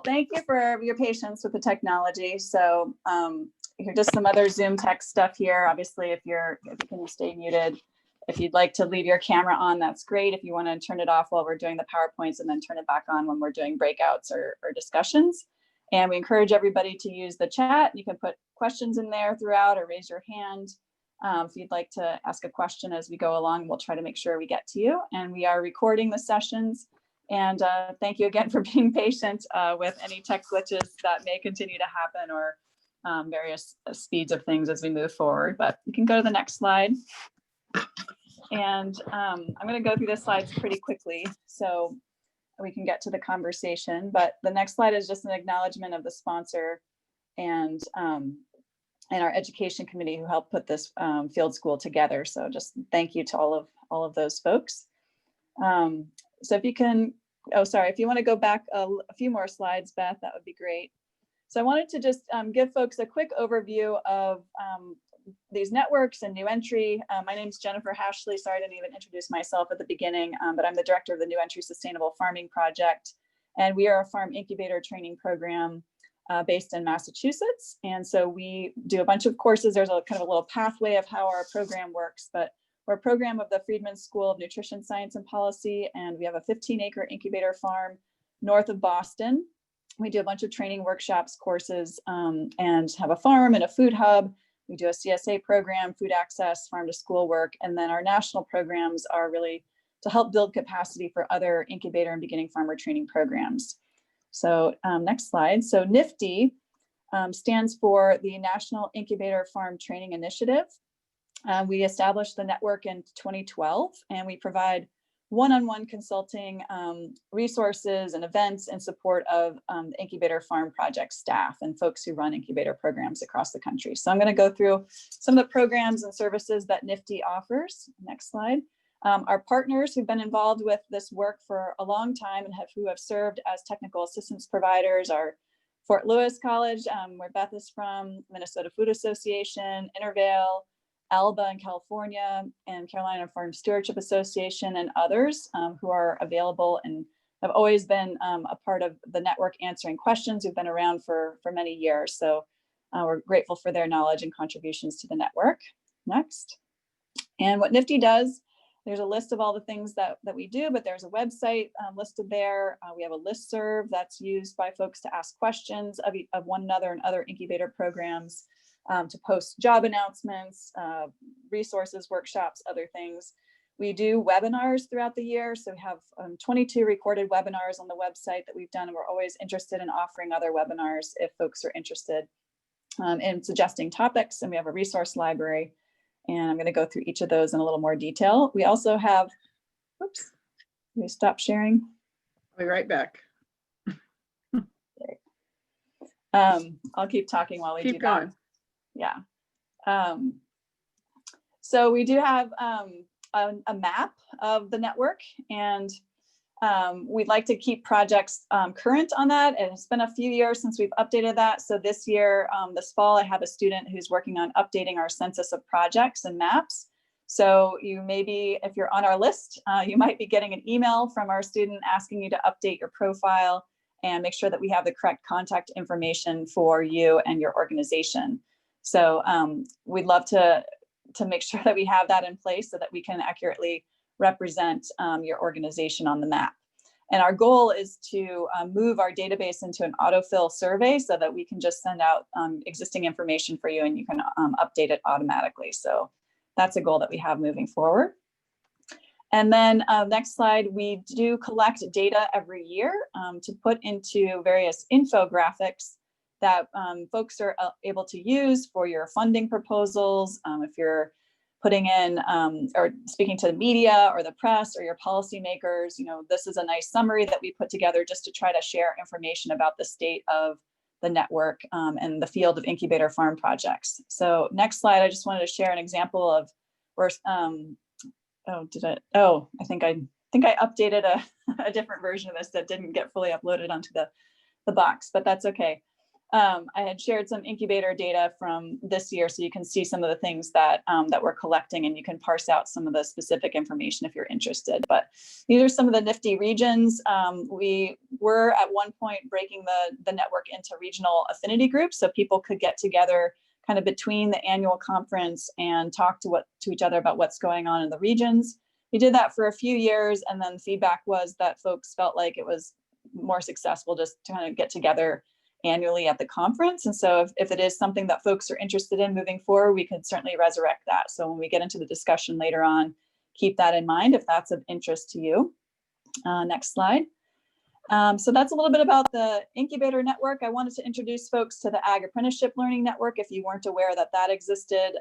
thank you for your patience with the technology. So here, just some other Zoom tech stuff here. Obviously, if you can stay muted. If you'd like to leave your camera on, that's great. If you want to turn it off while we're doing the PowerPoints and then turn it back on when we're doing breakouts or discussions. And we encourage everybody to use the chat. You can put questions in there throughout or raise your hand. If you'd like to ask a question as we go along, we'll try to make sure we get to you. And we are recording the sessions. And thank you again for being patient with any tech glitches that may continue to happen or various speeds of things as we move forward. But you can go to the next slide. And I'm going to go through the slides pretty quickly so we can get to the conversation. But the next slide is just an acknowledgement of the sponsor and our education committee who helped put this field school together. So just thank you to all of those folks. So if you can, if you want to go back a few more slides, Beth, that would be great. So I wanted to just give folks a quick overview of these networks and new entry. My name is Jennifer Hashley. Sorry, I didn't even introduce myself at the beginning, but I'm the director of the New Entry Sustainable Farming Project. And we are a farm incubator training program based in Massachusetts. And so we do a bunch of courses. There's a kind of a little pathway of how our program works, but we're a program of the Friedman School of Nutrition Science and Policy. And we have a 15-acre incubator farm north of Boston. We do a bunch of training workshops, courses, and have a farm and a food hub. We do a CSA program, food access, farm to school work, and then our national programs are really to help build capacity for other incubator and beginning farmer training programs. So next slide. So NIFTI stands for the National Incubator Farm Training Initiative. We established the network in 2012, and we provide one-on-one consulting resources and events in support of the Incubator Farm Project staff and folks who run incubator programs across the country. So I'm going to go through some of the programs and services that NIFTI offers. Next slide. Our partners who've been involved with this work for a long time and who have served as technical assistance providers are Fort Lewis College, where Beth is from, Minnesota Food Association, Intervale, ALBA in California, and Carolina Farm Stewardship Association, and others who are available and have always been a part of the network answering questions, who've been around for many years. So we're grateful for their knowledge and contributions to the network. Next. And what NIFTI does, there's a list of all the things that we do, but there's a website listed there. We have a listserv that's used by folks to ask questions of one another and other incubator programs. To post job announcements, resources, workshops, other things. We do webinars throughout the year. So we have 22 recorded webinars on the website that we've done, and we're always interested in offering other webinars if folks are interested in suggesting topics. And we have a resource library, and I'm going to go through each of those in a little more detail. We also have, oops, let me stop sharing. I'll be right back. I'll keep talking while we do that. Yeah. So we do have a map of the network, and we'd like to keep projects current on that. And it's been a few years since we've updated that. So this year, this fall, I have a student who's working on updating our census of projects and maps. So you maybe, if you're on our list, you might be getting an email from our student asking you to update your profile and make sure that we have the correct contact information for you and your organization. So we'd love to make sure that we have that in place so that we can accurately represent your organization on the map. And our goal is to move our database into an autofill survey so that we can just send out existing information for you and you can update it automatically. So that's a goal that we have moving forward. And then next slide, we do collect data every year to put into various infographics that folks are able to use for your funding proposals. If you're putting in or speaking to the media or the press or your policymakers, you know, this is a nice summary that we put together just to try to share information about the state of the network and the field of incubator farm projects. So next slide, I just wanted to share an example of where, I think I updated a different version of this that didn't get fully uploaded onto the box, but that's okay. I had shared some incubator data from this year, so you can see some of the things that that we're collecting, and you can parse out some of the specific information if you're interested. But these are some of the NIFTI regions. We were at one point breaking the network into regional affinity groups, so people could get together kind of between the annual conference and talk to each other about what's going on in the regions. We did that for a few years, and then feedback was that folks felt like it was more successful just to kind of get together annually at the conference. And so if it is something that folks are interested in moving forward, we can certainly resurrect that. So when we get into the discussion later on, keep that in mind if that's of interest to you. Next slide. So that's a little bit about the Incubator Network. I wanted to introduce folks to the Ag Apprenticeship Learning Network if you weren't aware that that existed.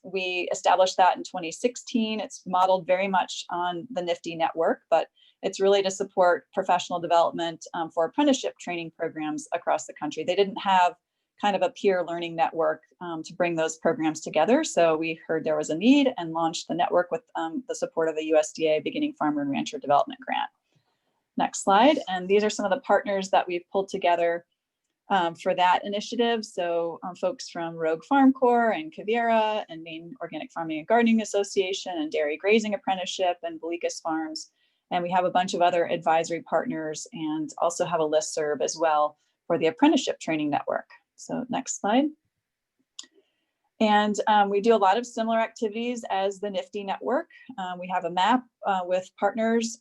We established that in 2016. It's modeled very much on the NIFTI network, but it's really to support professional development for apprenticeship training programs across the country. They didn't have kind of a peer learning network to bring those programs together. So we heard there was a need and launched the network with the support of the USDA Beginning Farmer and Rancher Development Grant. Next slide. And these are some of the partners that we've pulled together for that initiative. So folks from Rogue Farm Corps and Quivira and Maine Organic Farming and Gardening Association and Dairy Grazing Apprenticeship and Belikas Farms. And we have a bunch of other advisory partners and also have a listserv as well for the Apprenticeship Training Network. So next slide. And we do a lot of similar activities as the NIFTI network. We have a map with partners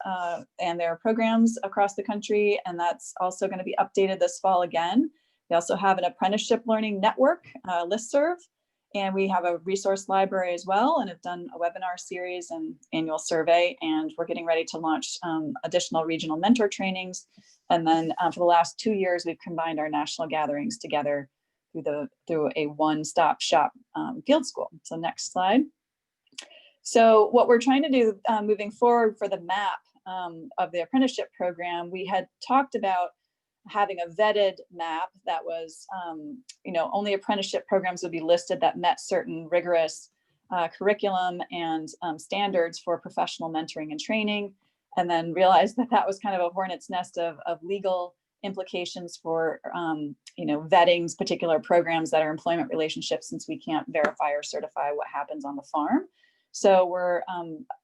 and their programs across the country, and that's also going to be updated this fall again. We also have an Apprenticeship Learning Network listserv, and we have a resource library as well, and have done a webinar series and annual survey, and we're getting ready to launch additional regional mentor trainings. And then for the last 2 years, we've combined our national gatherings together through a one-stop shop field school. So next slide. So what we're trying to do moving forward for the map of the apprenticeship program, we had talked about having a vetted map that was, only apprenticeship programs would be listed that met certain rigorous curriculum and standards for professional mentoring and training, and then realized that that was kind of a hornet's nest of legal implications for, vetting particular programs that are employment relationships, since we can't verify or certify what happens on the farm. So we're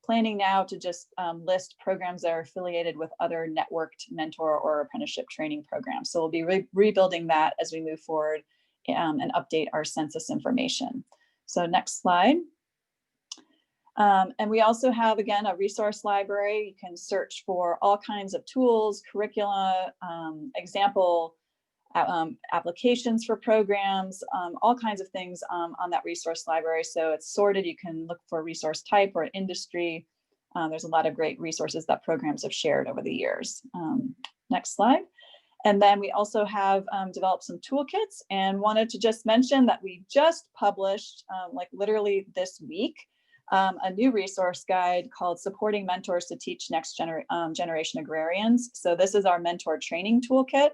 planning now to just list programs that are affiliated with other networked mentor or apprenticeship training programs. So we'll be rebuilding that as we move forward and update our census information. So next slide. And we also have, again, a resource library. You can search for all kinds of tools, curricula, example applications for programs, all kinds of things on that resource library. So it's sorted. You can look for resource type or industry. There's a lot of great resources that programs have shared over the years. Next slide. And then we also have developed some toolkits, and wanted to just mention that we just published, like literally this week, a new resource guide called Supporting Mentors to Teach Next Generation Agrarians. So this is our mentor training toolkit.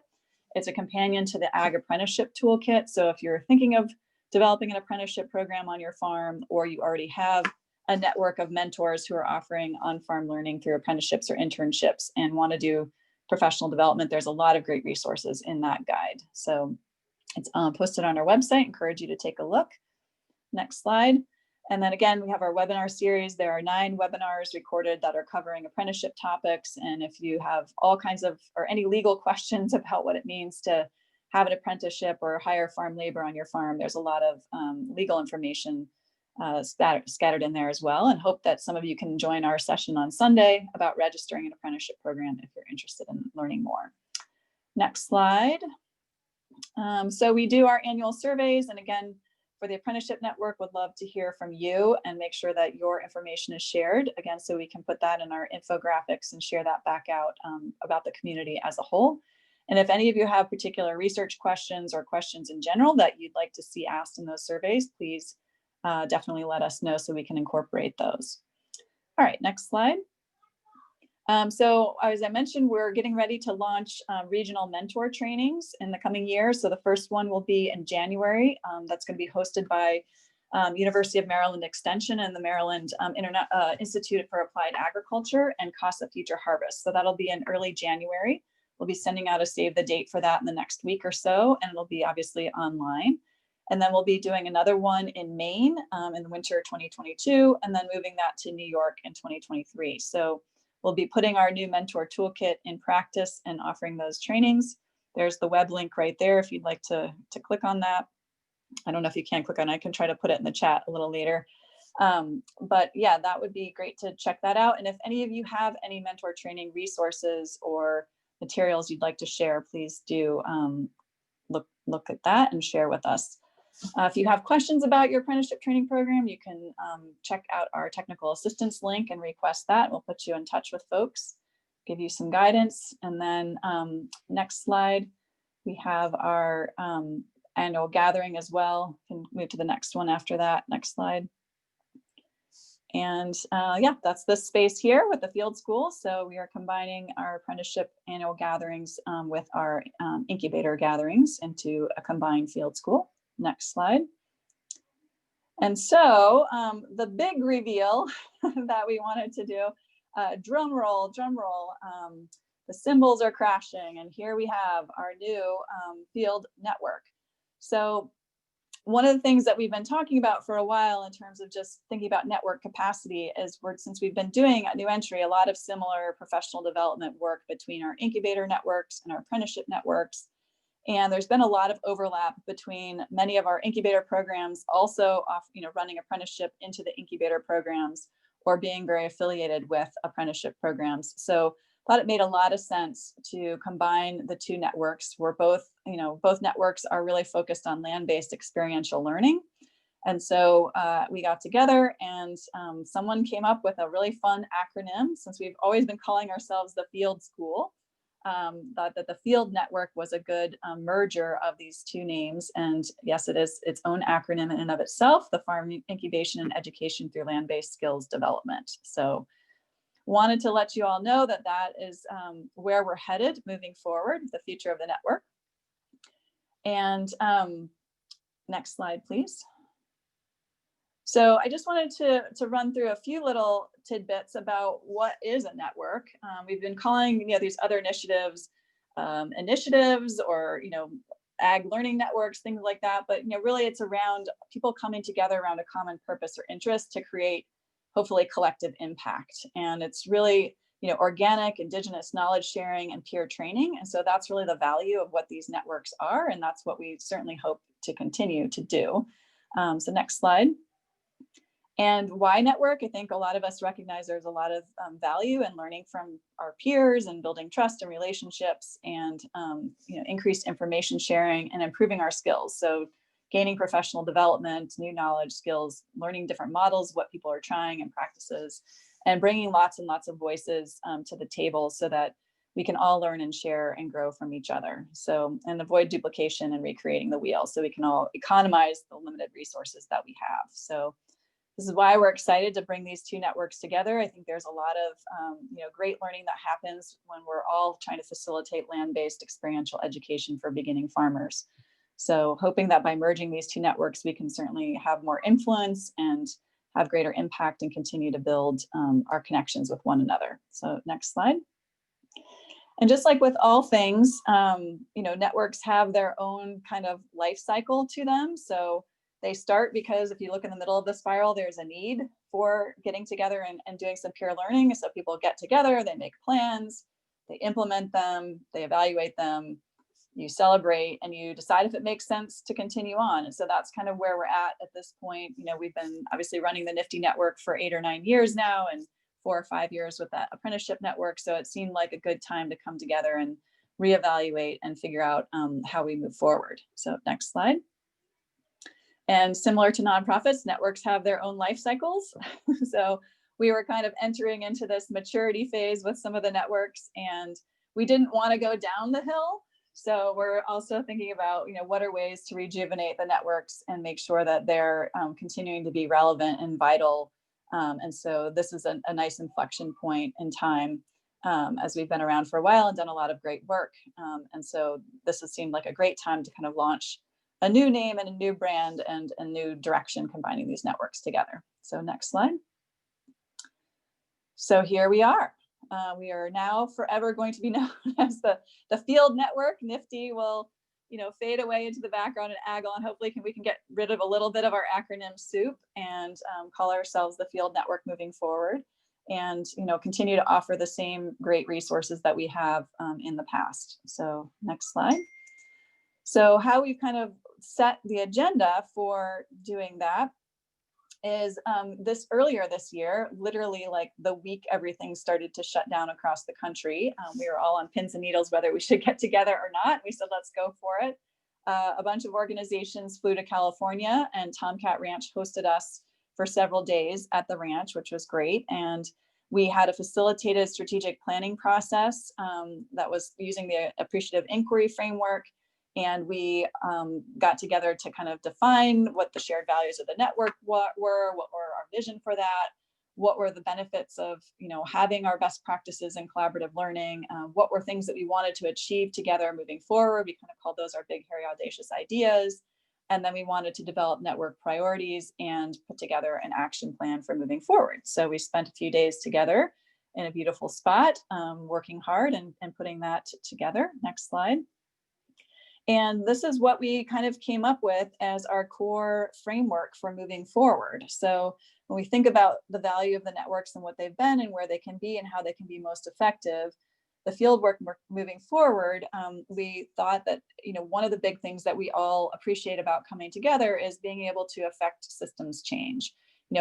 It's a companion to the Ag Apprenticeship Toolkit. So if you're thinking of developing an apprenticeship program on your farm, or you already have a network of mentors who are offering on-farm learning through apprenticeships or internships and want to do professional development, there's a lot of great resources in that guide. So it's posted on our website. Encourage you to take a look. Next slide. And then again, we have our webinar series. There are 9 webinars recorded that are covering apprenticeship topics. And if you have all kinds of, or any legal questions about what it means to have an apprenticeship or hire farm labor on your farm, there's a lot of legal information scattered in there as well. And hope that some of you can join our session on Sunday about registering an apprenticeship program if you're interested in learning more. Next slide. So we do our annual surveys, and again, for the Apprenticeship Network, would love to hear from you and make sure that your information is shared, again, so we can put that in our infographics and share that back out about the community as a whole. And if any of you have particular research questions or questions in general that you'd like to see asked in those surveys, please definitely let us know so we can incorporate those. All right, next slide. So as I mentioned, we're getting ready to launch regional mentor trainings in the coming year. So the first one will be in January. That's going to be hosted by University of Maryland Extension and the Maryland Institute for Applied Agriculture and CASA Future Harvest. So that'll be in early January. We'll be sending out a save the date for that in the next week or so, and it'll be obviously online. And then we'll be doing another one in Maine in the winter 2022, and then moving that to New York in 2023. So we'll be putting our new mentor toolkit in practice and offering those trainings. There's the web link right there if you'd like to click on that. I don't know if you can click on it. I can try to put it in the chat a little later. But yeah, that would be great to check that out. And if any of you have any mentor training resources or materials you'd like to share, please do look at that and share with us. If you have questions about your apprenticeship training program, you can check out our technical assistance link and request that. We'll put you in touch with folks, give you some guidance. And then next slide, we have our annual gathering as well. Can move to the next one after that. Next slide. And yeah, that's this space here with the field school. So we are combining our apprenticeship annual gatherings with our incubator gatherings into a combined field school. Next slide. And so the big reveal that we wanted to do, drum roll, the cymbals are crashing. And here we have our new field network. So one of the things that we've been talking about for a while in terms of just thinking about network capacity is since we've been doing at New Entry, a lot of similar professional development work between our incubator networks and our apprenticeship networks. And there's been a lot of overlap between many of our incubator programs also running apprenticeship into the incubator programs or being very affiliated with apprenticeship programs. So I thought it made a lot of sense to combine the two networks. We're both networks are really focused on land-based experiential learning. And so we got together and someone came up with a really fun acronym, since we've always been calling ourselves the Field School. Thought that the Field Network was a good merger of these two names. And yes, it is its own acronym in and of itself, the Farm Incubation and Education through Land-Based Skills Development. So wanted to let you all know that that is where we're headed moving forward, the future of the network. And next slide, please. So I just wanted to run through a few little tidbits about what is a network. We've been calling these other initiatives or ag learning networks, things like that. But really it's around people coming together around a common purpose or interest to create hopefully collective impact. And it's really organic, indigenous knowledge sharing and peer training. And so that's really the value of what these networks are. And that's what we certainly hope to continue to do. So next slide. And why network? I think a lot of us recognize there's a lot of value in learning from our peers and building trust and relationships and increased information sharing and improving our skills. So gaining professional development, new knowledge, skills, learning different models, what people are trying and practices, and bringing lots and lots of voices to the table so that we can all learn and share and grow from each other. So, and avoid duplication and recreating the wheel so we can all economize the limited resources that we have. So this is why we're excited to bring these two networks together. I think there's a lot of great learning that happens when we're all trying to facilitate land-based experiential education for beginning farmers. So hoping that by merging these two networks, we can certainly have more influence and have greater impact and continue to build our connections with one another. So next slide. And just like with all things, networks have their own kind of life cycle to them. So they start because if you look in the middle of the spiral, there's a need for getting together and doing some peer learning. So people get together, they make plans, they implement them, they evaluate them, you celebrate, and you decide if it makes sense to continue on. And so that's kind of where we're at this point. We've been obviously running the NIFTI network for 8 or 9 years now, and 4 or 5 years with that apprenticeship network. So it seemed like a good time to come together and reevaluate and figure out how we move forward. So next slide. And similar to nonprofits, networks have their own life cycles. So we were kind of entering into this maturity phase with some of the networks, and we didn't want to go down the hill. So we're also thinking about, what are ways to rejuvenate the networks and make sure that they're continuing to be relevant and vital. And so this is a nice inflection point in time as we've been around for a while and done a lot of great work. And so this has seemed like a great time to kind of launch a new name and a new brand and a new direction combining these networks together. So next slide. So here we are. We are now forever going to be known as the field network. NIFTI will, fade away into the background, and AgALN, hopefully we can get rid of a little bit of our acronym soup and call ourselves the field network moving forward, and continue to offer the same great resources that we have in the past. So next slide. So how we've kind of set the agenda for doing that is earlier this year, literally like the week everything started to shut down across the country. We were all on pins and needles whether we should get together or not. We said, let's go for it. A bunch of organizations flew to California, and Tomcat Ranch hosted us for several days at the ranch, which was great. And we had a facilitated strategic planning process that was using the appreciative inquiry framework. And we got together to kind of define what the shared values of the network were, what were our vision for that, what were the benefits of having our best practices in collaborative learning, what were things that we wanted to achieve together moving forward. We kind of called those our big, hairy, audacious ideas. And then we wanted to develop network priorities and put together an action plan for moving forward. So we spent a few days together in a beautiful spot, working hard and putting that together. Next slide. And this is what we kind of came up with as our core framework for moving forward. So when we think about the value of the networks and what they've been and where they can be and how they can be most effective, the field work moving forward, we thought that one of the big things that we all appreciate about coming together is being able to affect systems change.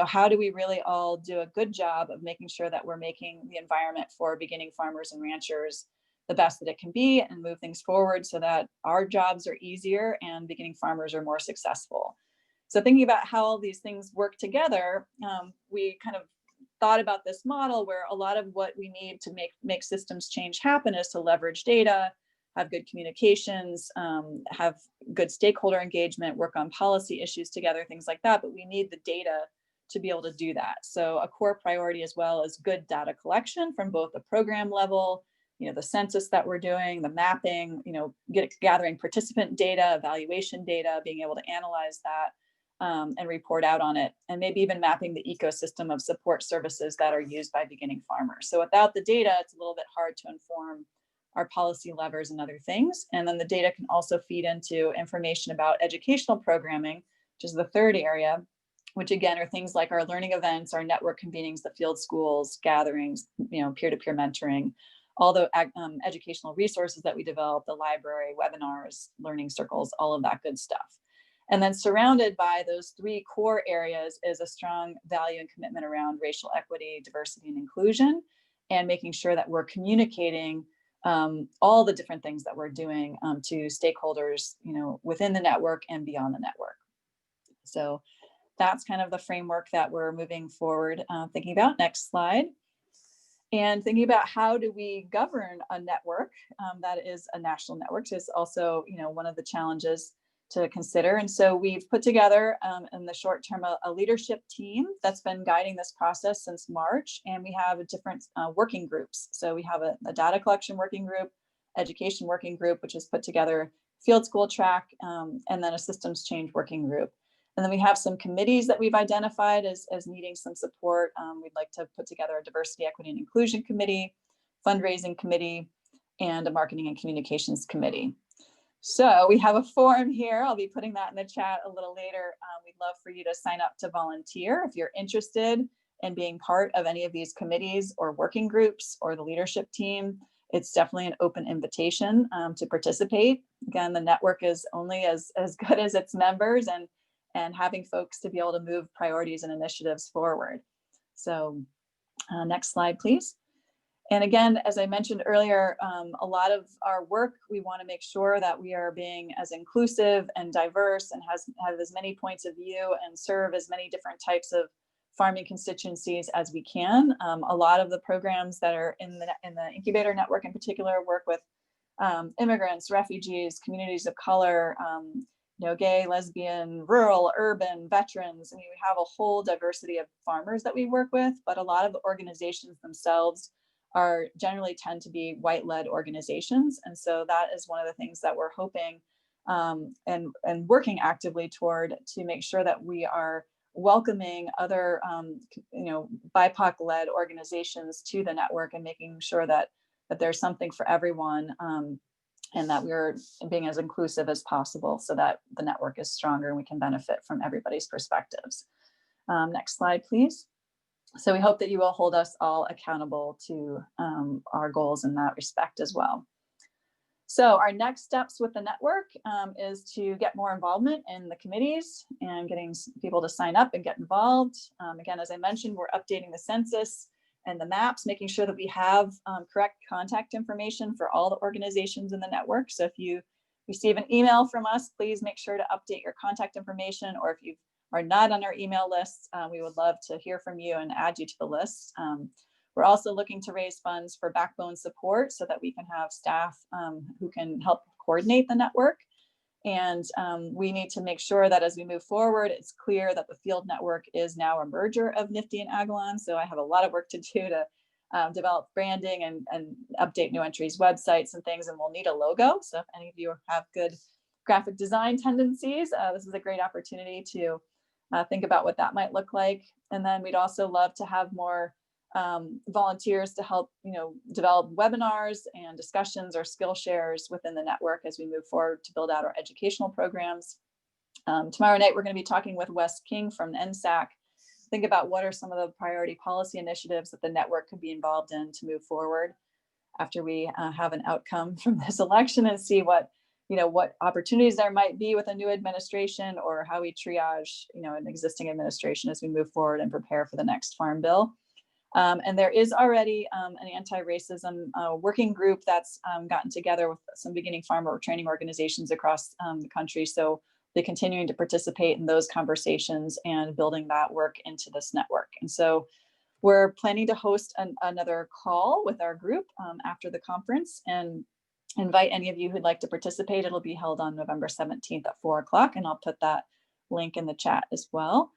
How do we really all do a good job of making sure that we're making the environment for beginning farmers and ranchers the best that it can be and move things forward so that our jobs are easier and beginning farmers are more successful. So thinking about how all these things work together, we kind of thought about this model where a lot of what we need to make systems change happen is to leverage data, have good communications, have good stakeholder engagement, work on policy issues together, things like that. But we need the data to be able to do that. So a core priority as well is good data collection from both the program level, the census that we're doing, the mapping, gathering participant data, evaluation data, being able to analyze that and report out on it, and maybe even mapping the ecosystem of support services that are used by beginning farmers. So without the data, it's a little bit hard to inform our policy levers and other things. And then the data can also feed into information about educational programming, which is the third area, which again are things like our learning events, our network convenings, the field schools, gatherings, peer-to-peer mentoring, all the educational resources that we develop, the library, webinars, learning circles, all of that good stuff. And then surrounded by those three core areas is a strong value and commitment around racial equity, diversity, and inclusion, and making sure that we're communicating all the different things that we're doing to stakeholders, within the network and beyond the network. So that's kind of the framework that we're moving forward thinking about. Next slide. And thinking about how do we govern a network that is a national network is also, one of the challenges to consider. And so we've put together in the short term a leadership team that's been guiding this process since March, and we have different working groups. So we have a data collection working group, education working group, which is put together field school track, and then a systems change working group. And then we have some committees that we've identified as needing some support. We'd like to put together a diversity, equity, and inclusion committee, fundraising committee, and a marketing and communications committee. So we have a form here. I'll be putting that in the chat a little later. We'd love for you to sign up to volunteer if you're interested in being part of any of these committees or working groups or the leadership team. It's definitely an open invitation to participate. Again, the network is only as good as its members, and having folks to be able to move priorities and initiatives forward. So next slide, please. And again, as I mentioned earlier, a lot of our work, we want to make sure that we are being as inclusive and diverse and have as many points of view and serve as many different types of farming constituencies as we can. A lot of the programs that are in the Incubator Network in particular work with immigrants, refugees, communities of color, gay, lesbian, rural, urban, veterans. I mean, we have a whole diversity of farmers that we work with, but a lot of the organizations themselves are generally tend to be white-led organizations. And so that is one of the things that we're hoping and working actively toward to make sure that we are welcoming other, BIPOC-led organizations to the network and making sure that there's something for everyone, and that we're being as inclusive as possible so that the network is stronger and we can benefit from everybody's perspectives. Next slide, please. So we hope that you will hold us all accountable to our goals in that respect as well. So our next steps with the network is to get more involvement in the committees and getting people to sign up and get involved. Again, as I mentioned, we're updating the census and the maps, making sure that we have correct contact information for all the organizations in the network. So if you receive an email from us, please make sure to update your contact information, or if you are not on our email list, we would love to hear from you and add you to the list. We're also looking to raise funds for backbone support so that we can have staff who can help coordinate the network. And we need to make sure that as we move forward, it's clear that the field network is now a merger of NIFTI and AgALN. So I have a lot of work to do to develop branding and update New Entry's websites and things, and we'll need a logo. So if any of you have good graphic design tendencies, this is a great opportunity to think about what that might look like. And then we'd also love to have more volunteers to help, develop webinars and discussions or skill shares within the network as we move forward to build out our educational programs. Tomorrow night, we're going to be talking with Wes King from NSAC. Think about what are some of the priority policy initiatives that the network could be involved in to move forward after we have an outcome from this election, and see what opportunities there might be with a new administration, or how we triage, an existing administration as we move forward and prepare for the next farm bill. And there is already an anti-racism working group that's gotten together with some beginning farmer training organizations across the country. So they're continuing to participate in those conversations and building that work into this network. And so we're planning to host another call with our group after the conference, and invite any of you who'd like to participate. It'll be held on November 17th at 4 o'clock, and I'll put that link in the chat as well.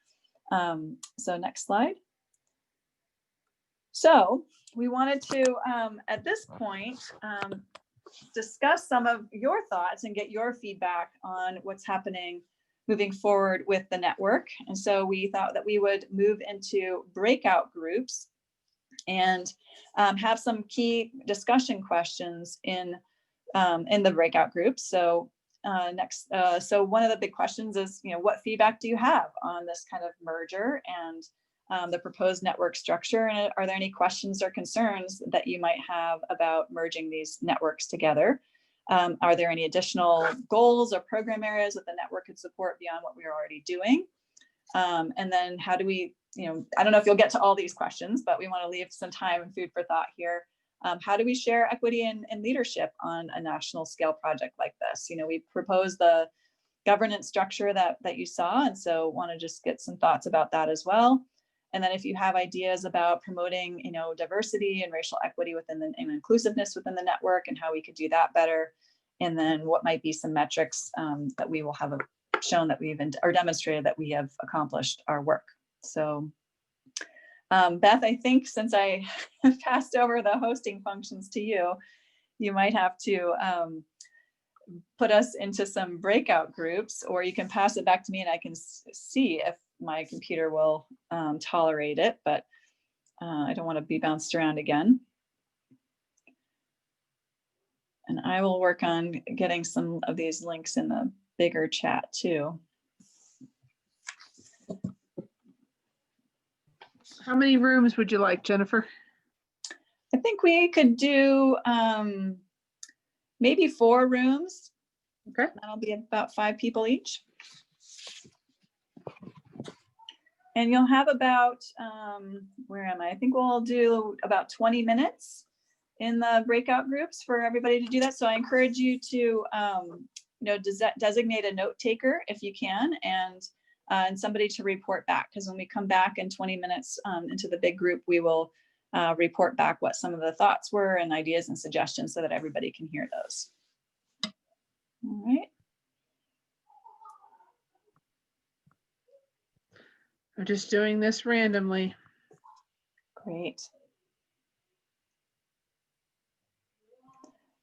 So next slide. So we wanted to, at this point, discuss some of your thoughts and get your feedback on what's happening moving forward with the network. And so we thought that we would move into breakout groups and have some key discussion questions in the breakout groups. So so one of the big questions is, what feedback do you have on this kind of merger and the proposed network structure? And are there any questions or concerns that you might have about merging these networks together? Are there any additional goals or program areas that the network could support beyond what we are already doing? And then how do we, I don't know if you'll get to all these questions, but we want to leave some time and food for thought here. How do we share equity and leadership on a national scale project like this? We proposed the governance structure that you saw, and so want to just get some thoughts about that as well. And then if you have ideas about promoting, diversity and racial equity within and inclusiveness within the network, and how we could do that better. And then what might be some metrics that we will have shown that we've or demonstrated that we have accomplished our work. So Beth, I think since I passed over the hosting functions to you, you might have to put us into some breakout groups, or you can pass it back to me and I can see if my computer will tolerate it, but I don't want to be bounced around again. And I will work on getting some of these links in the bigger chat too. How many rooms would you like, Jennifer? I think we could do maybe 4 rooms. Okay. That'll be about 5 people each. And you'll have about, where am I? I think we'll do about 20 minutes in the breakout groups for everybody to do that. So I encourage you to, designate a note taker if you can, and somebody to report back, because when we come back in 20 minutes into the big group, we will report back what some of the thoughts were and ideas and suggestions so that everybody can hear those. All right. I'm just doing this randomly. Great.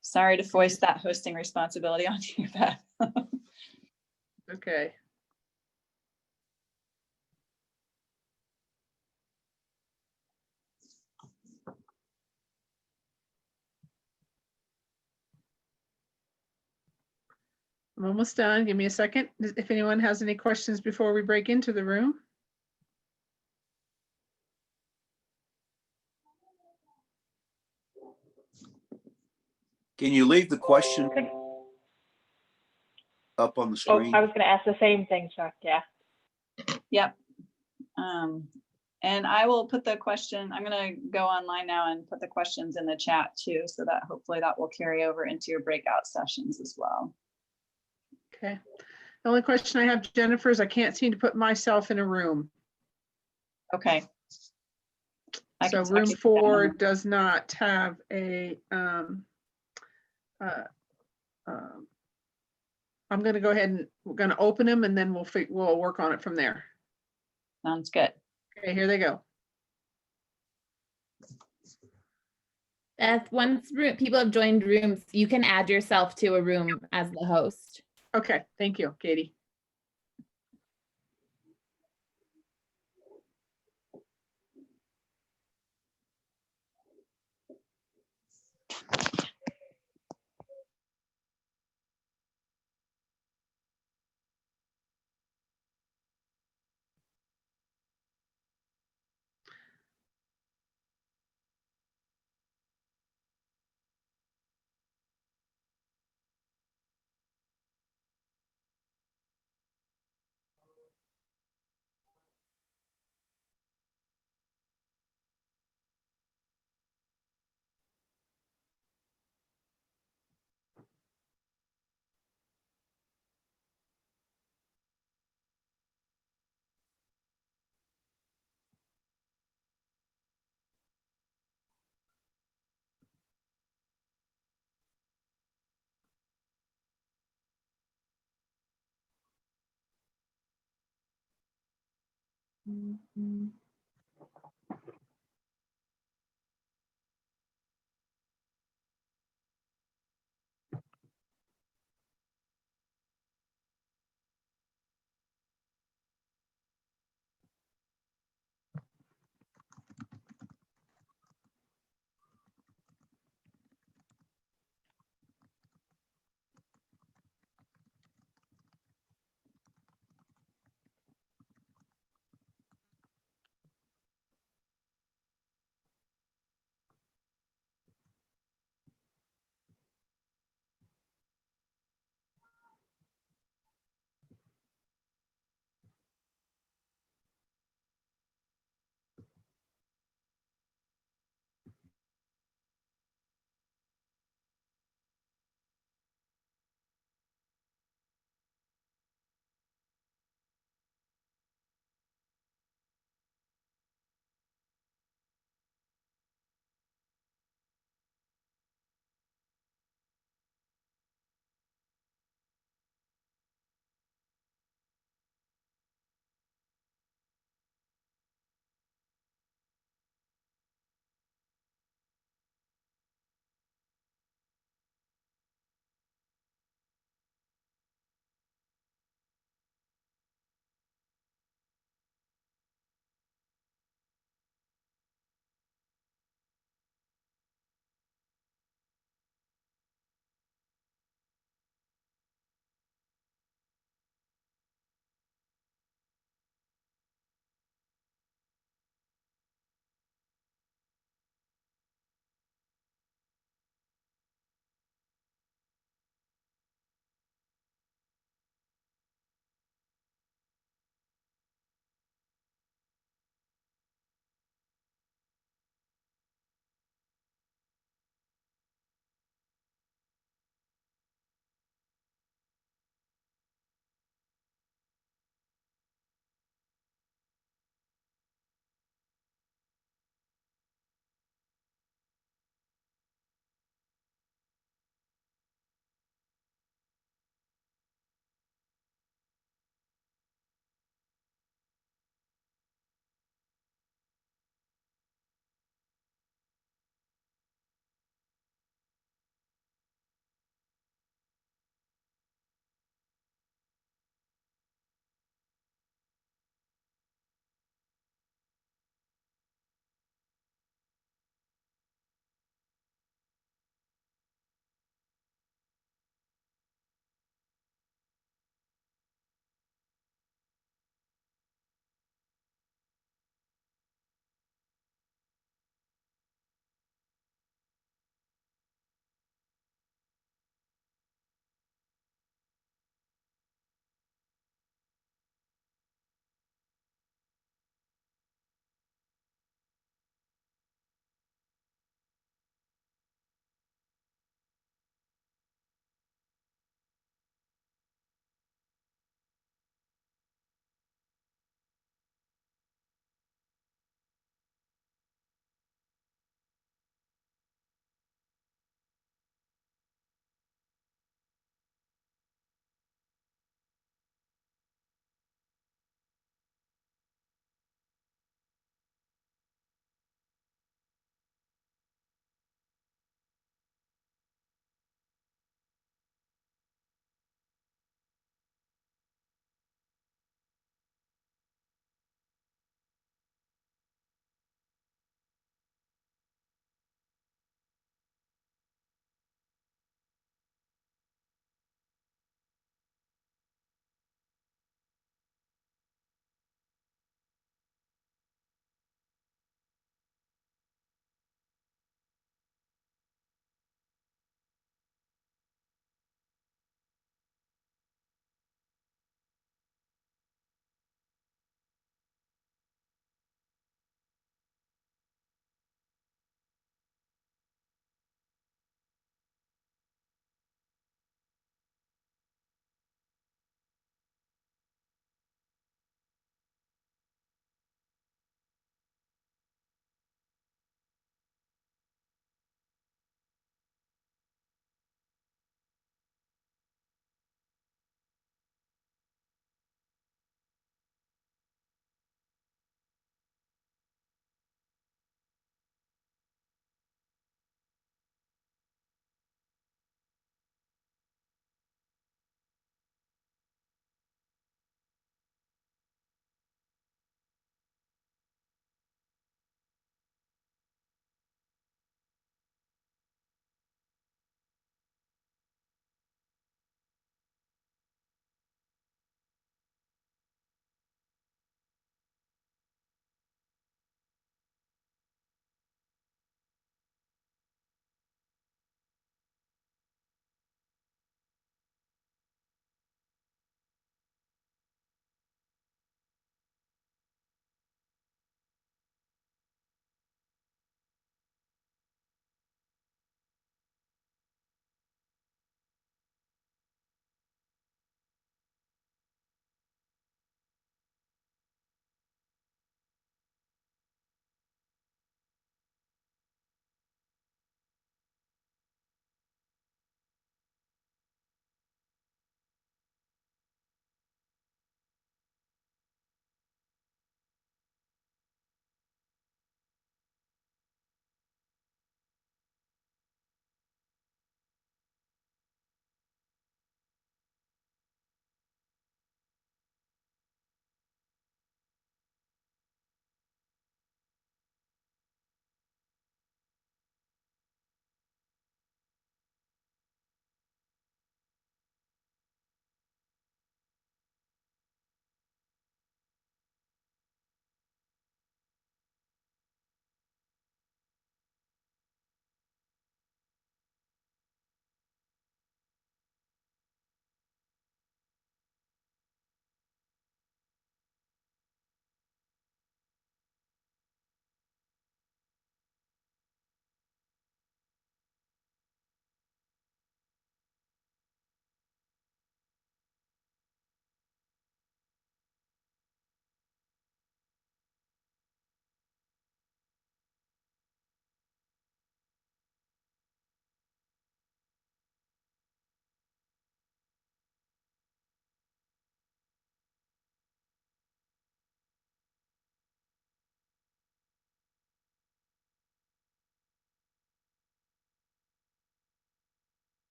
Sorry to foist that hosting responsibility on you, Beth. Okay. I'm almost done. Give me a second. If anyone has any questions before we break into the room. Can you leave the question up on the Oh, screen? I was going to ask the same thing, Chuck. Yeah. Yep. And I will put the question, I'm gonna go online now and put the questions in the chat too, so that hopefully that will carry over into your breakout sessions as well. Okay. The only question I have, Jennifer, is I can't seem to put myself in a room. Okay. I So can room talk to 4 Jenna. does not have a, I'm going to go ahead and we're going to open them and then we'll work on it from there. Sounds good. Okay, here they go. Beth, once people have joined rooms, you can add yourself to a room as the host. Okay, thank you, Katie.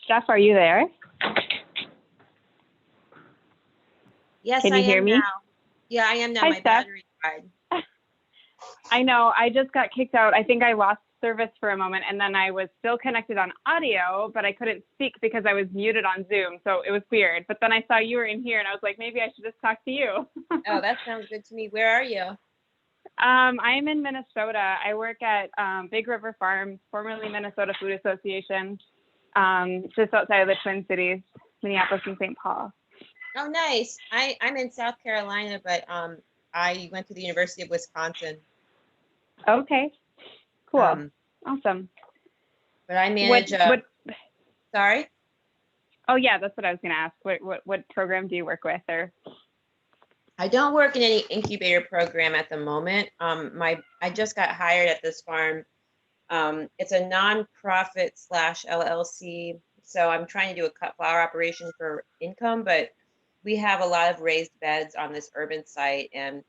Steph, are you there? Yes, Can I you hear am me? now. Yeah, I am now. Hi, My Steph. battery died. I know, I just got kicked out. I think I lost service for a moment, and then I was still connected on audio, but I couldn't speak because I was muted on Zoom, so it was weird. But then I saw you were in here, and I was like, maybe I should just talk to you. Oh, that sounds good to me. Where are you? I'm in Minnesota. I work at Big River Farm, formerly Minnesota Food Association, just outside of the Twin Cities, Minneapolis and St. Paul. Oh, nice. I'm in South Carolina, but I went to the University of Wisconsin. Okay, cool, Um, awesome. but I manage. Sorry. Oh yeah, that's what I was gonna ask. What program do you work with, or? I don't work in any incubator program at the moment. I just got hired at this farm. It's a nonprofit / LLC. So I'm trying to do a cut flower operation for income, but we have a lot of raised beds on this urban site, and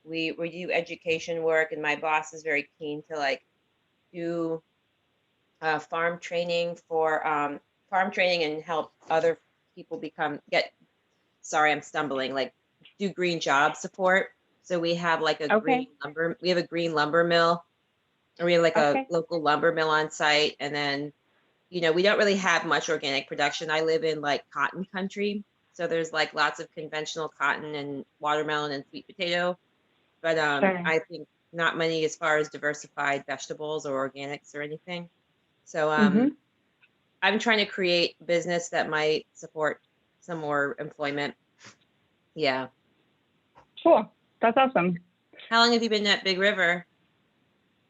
we do education work. And my boss is very keen to like do farm training and help other people sorry, I'm stumbling, like do green job support. So we have like a Okay. green lumber mill, or we have like Okay. a local lumber mill on site. And then, we don't really have much organic production. I live in like cotton country. So there's like lots of conventional cotton and watermelon and sweet potato. But Sure. I think not many as far as diversified vegetables or organics or anything. So Mhm. I'm trying to create business that might support some more employment. Yeah. Cool. That's awesome. How long have you been at Big River?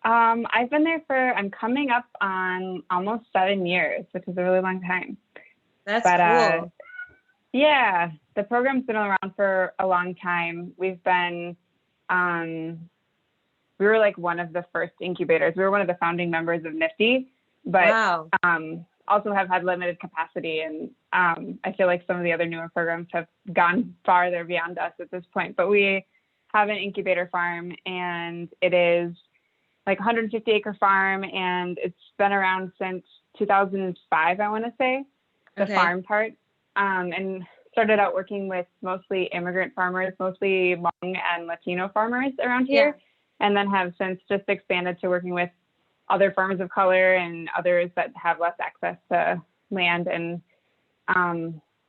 I've been there I'm coming up on almost 7 years, which is a really long time. That's But cool. yeah, the program's been around for a long time. We've been, we were like one of the first incubators. We were one of the founding members of NIFTI, but Wow. also have had limited capacity. And I feel like some of the other newer programs have gone farther beyond us at this point. But we have an incubator farm, and it is like 150 acre farm, and it's been around since 2005, I want to say, the Okay. farm part. And started out working with mostly immigrant farmers, mostly Hmong and Latino farmers around here, and then have since just expanded to working with other farmers of color and others that have less access to land and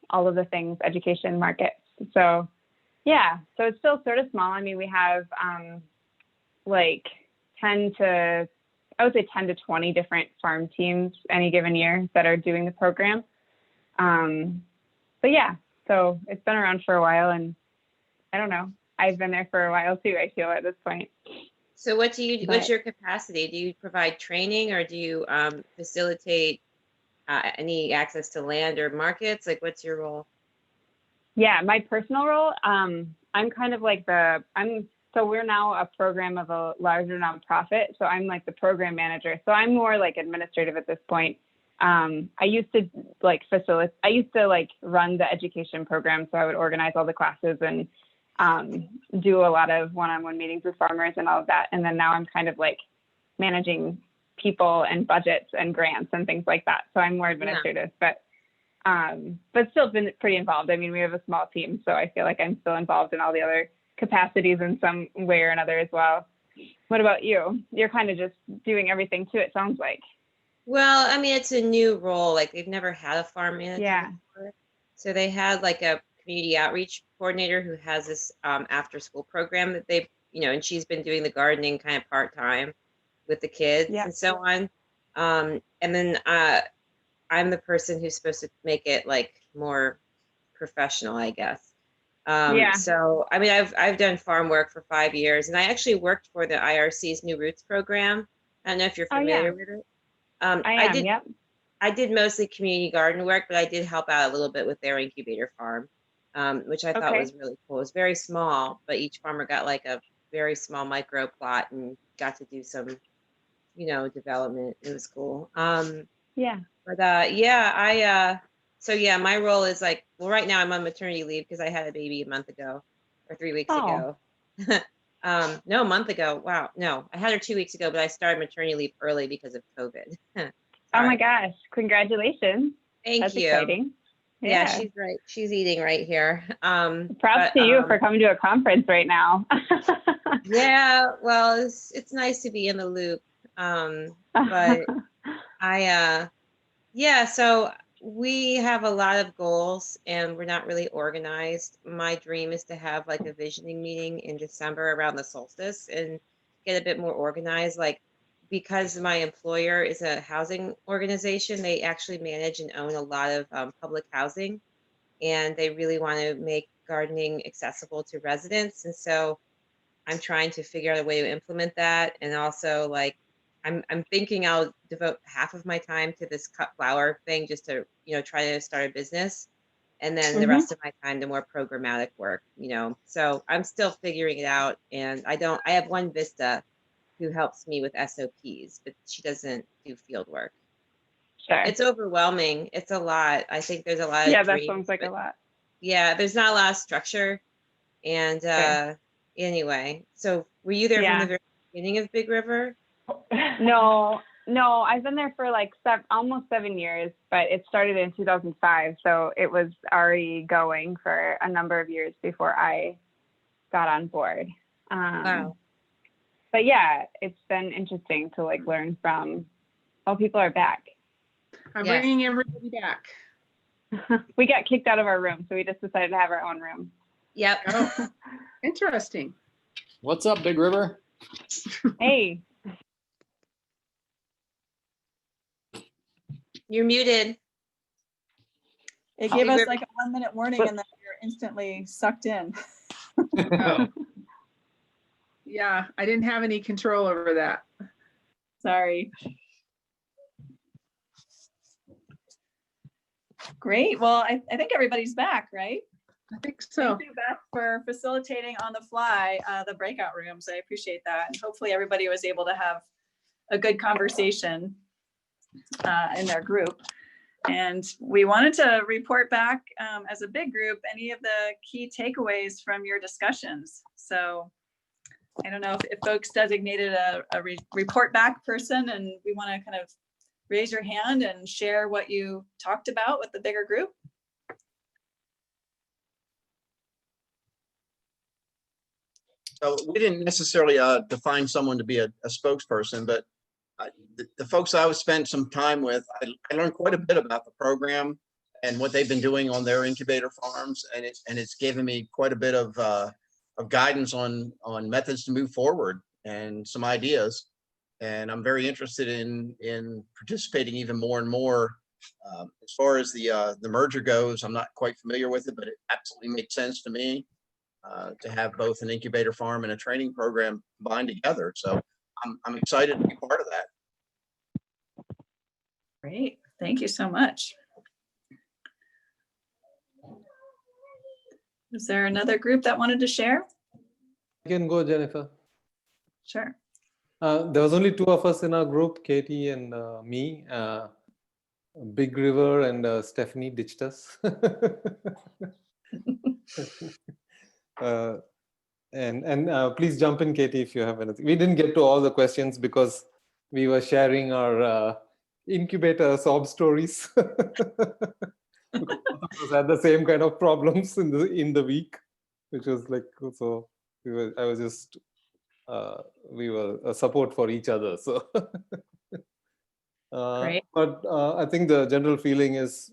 all of the things, education, markets. So yeah, so it's still sort of small. I mean, we have like 10 to 20 different farm teams any given year that are doing the program. But yeah, so it's been around for a while, and I don't know, I've been there for a while too, I feel, at this point. So what's But- your capacity? Do you provide training, or do you facilitate any access to land or markets? Like, what's your role? Yeah, my personal role, I'm kind of like so we're now a program of a larger nonprofit. So I'm like the program manager. So I'm more like administrative at this point. I used to run the education program. So I would organize all the classes and do a lot of one-on-one meetings with farmers and all of that. And then now I'm kind of like managing people and budgets and grants and things like that. So I'm more administrative, but still been pretty involved. I mean, we have a small team, so I feel like I'm still involved in all the other capacities in some way or another as well. What about you? You're kind of just doing everything too, it sounds like. Well, I mean, it's a new role. Like, they've never had a farm manager. Yeah. Before. So they had like a community outreach coordinator who has this after school program that they, and she's been doing the gardening kind of part-time with the kids and so on. And then I'm the person who's supposed to make it like more professional, I guess. So, I mean, I've done farm work for 5 years, and I actually worked for the IRC's New Roots program. I don't know if you're familiar with it. I did mostly community garden work, but I did help out a little bit with their incubator farm, which I thought was really cool. It was very small, but each farmer got like a very small micro plot and got to do some, development. It was cool. So my role is like, well, right now I'm on maternity leave because I had a baby a month ago or 3 weeks ago. No, a month ago. Wow. No, I had her 2 weeks ago, but I started maternity leave early because of COVID. Oh my gosh. Congratulations. Thank That's you. exciting. Yeah, she's right. She's eating right here. Props to you for coming to a conference right now. Yeah, well, it's nice to be in the loop. But yeah, so we have a lot of goals and we're not really organized. My dream is to have like a visioning meeting in December around the solstice and get a bit more organized. Like, because my employer is a housing organization, they actually manage and own a lot of public housing, and they really want to make gardening accessible to residents. And so I'm trying to figure out a way to implement that. And also, like, I'm thinking I'll devote half of my time to this cut flower thing just to, try to start a business. And then the rest of my time to more programmatic work, So I'm still figuring it out. And I have one Vista who helps me with SOPs, but she doesn't do field work. Sure. It's overwhelming. It's a lot. I think there's a lot of Yeah, that dreams, sounds like a but lot. yeah, there's not a lot of structure. And anyway, so were you there from the very beginning of Big River? No, I've been there for like almost 7 years, but it started in 2005. So it was already going for a number of years before I got on board. Wow. But yeah, it's been interesting to like learn from, people are back. I'm Yes. bringing everybody back. We got kicked out of our room, so we just decided to have our own room. Yep. Oh, interesting. What's up, Big River? Hey, You're muted. It gave us Big like a 1-minute warning and then we were instantly sucked in. Oh. Yeah, I didn't have any control over that. Sorry. Great. Well, I think everybody's back, right? I think so. Thank you, Beth, for facilitating on the fly the breakout rooms. I appreciate that. And hopefully everybody was able to have a good conversation in their group. And we wanted to report back as a big group any of the key takeaways from your discussions. So I don't know if folks designated a report back person, and we want to kind of raise your hand and share what you talked about with the bigger group. So we didn't necessarily define someone to be a spokesperson, but the folks I spent some time with, I learned quite a bit about the program and what they've been doing on their incubator farms, and it's given me quite a bit of guidance on methods to move forward and some ideas. And I'm very interested in participating even more and more. As far as the merger goes, I'm not quite familiar with it, but it absolutely makes sense to me to have both an incubator farm and a training program combined together. So I'm excited to be part of that. Great. Thank you so much. Is there another group that wanted to share? You can go, Jennifer. Sure. There was only two of us in our group, Katie and me. Big River and Stephanie ditched us. And please jump in, Katie, if you have anything. We didn't get to all the questions because we were sharing our incubator sob stories. Because had the same kind of problems in the week, which was like, so we were a support for each other. So, Great. but I think the general feeling is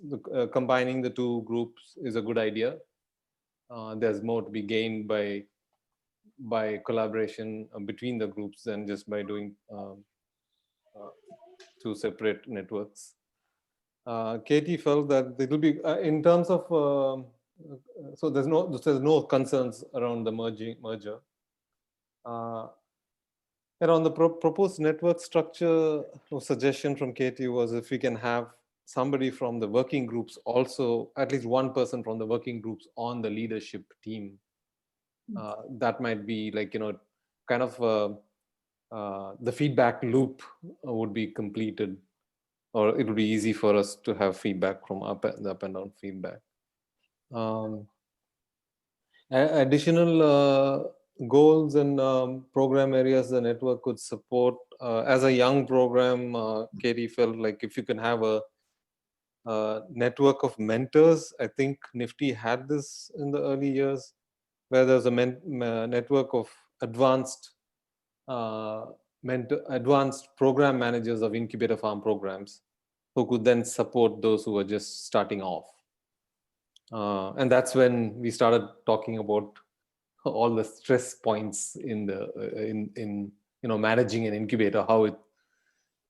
combining the two groups is a good idea. There's more to be gained by collaboration between the groups than just by doing two separate networks. Katie felt that it will be in terms of so there's no concerns around the merger. And on the proposed network structure, a suggestion from Katie was if we can have somebody from the working groups also, at least one person from the working groups on the leadership team. That might be like, kind of the feedback loop would be completed, or it would be easy for us to have feedback from up and down feedback. Additional goals and program areas the network could support. As a young program, Katie felt like if you can have network of mentors. I think NIFTI had this in the early years, where there's a network of advanced advanced program managers of incubator farm programs who could then support those who were just starting off. And that's when we started talking about all the stress points in the in managing an incubator, how it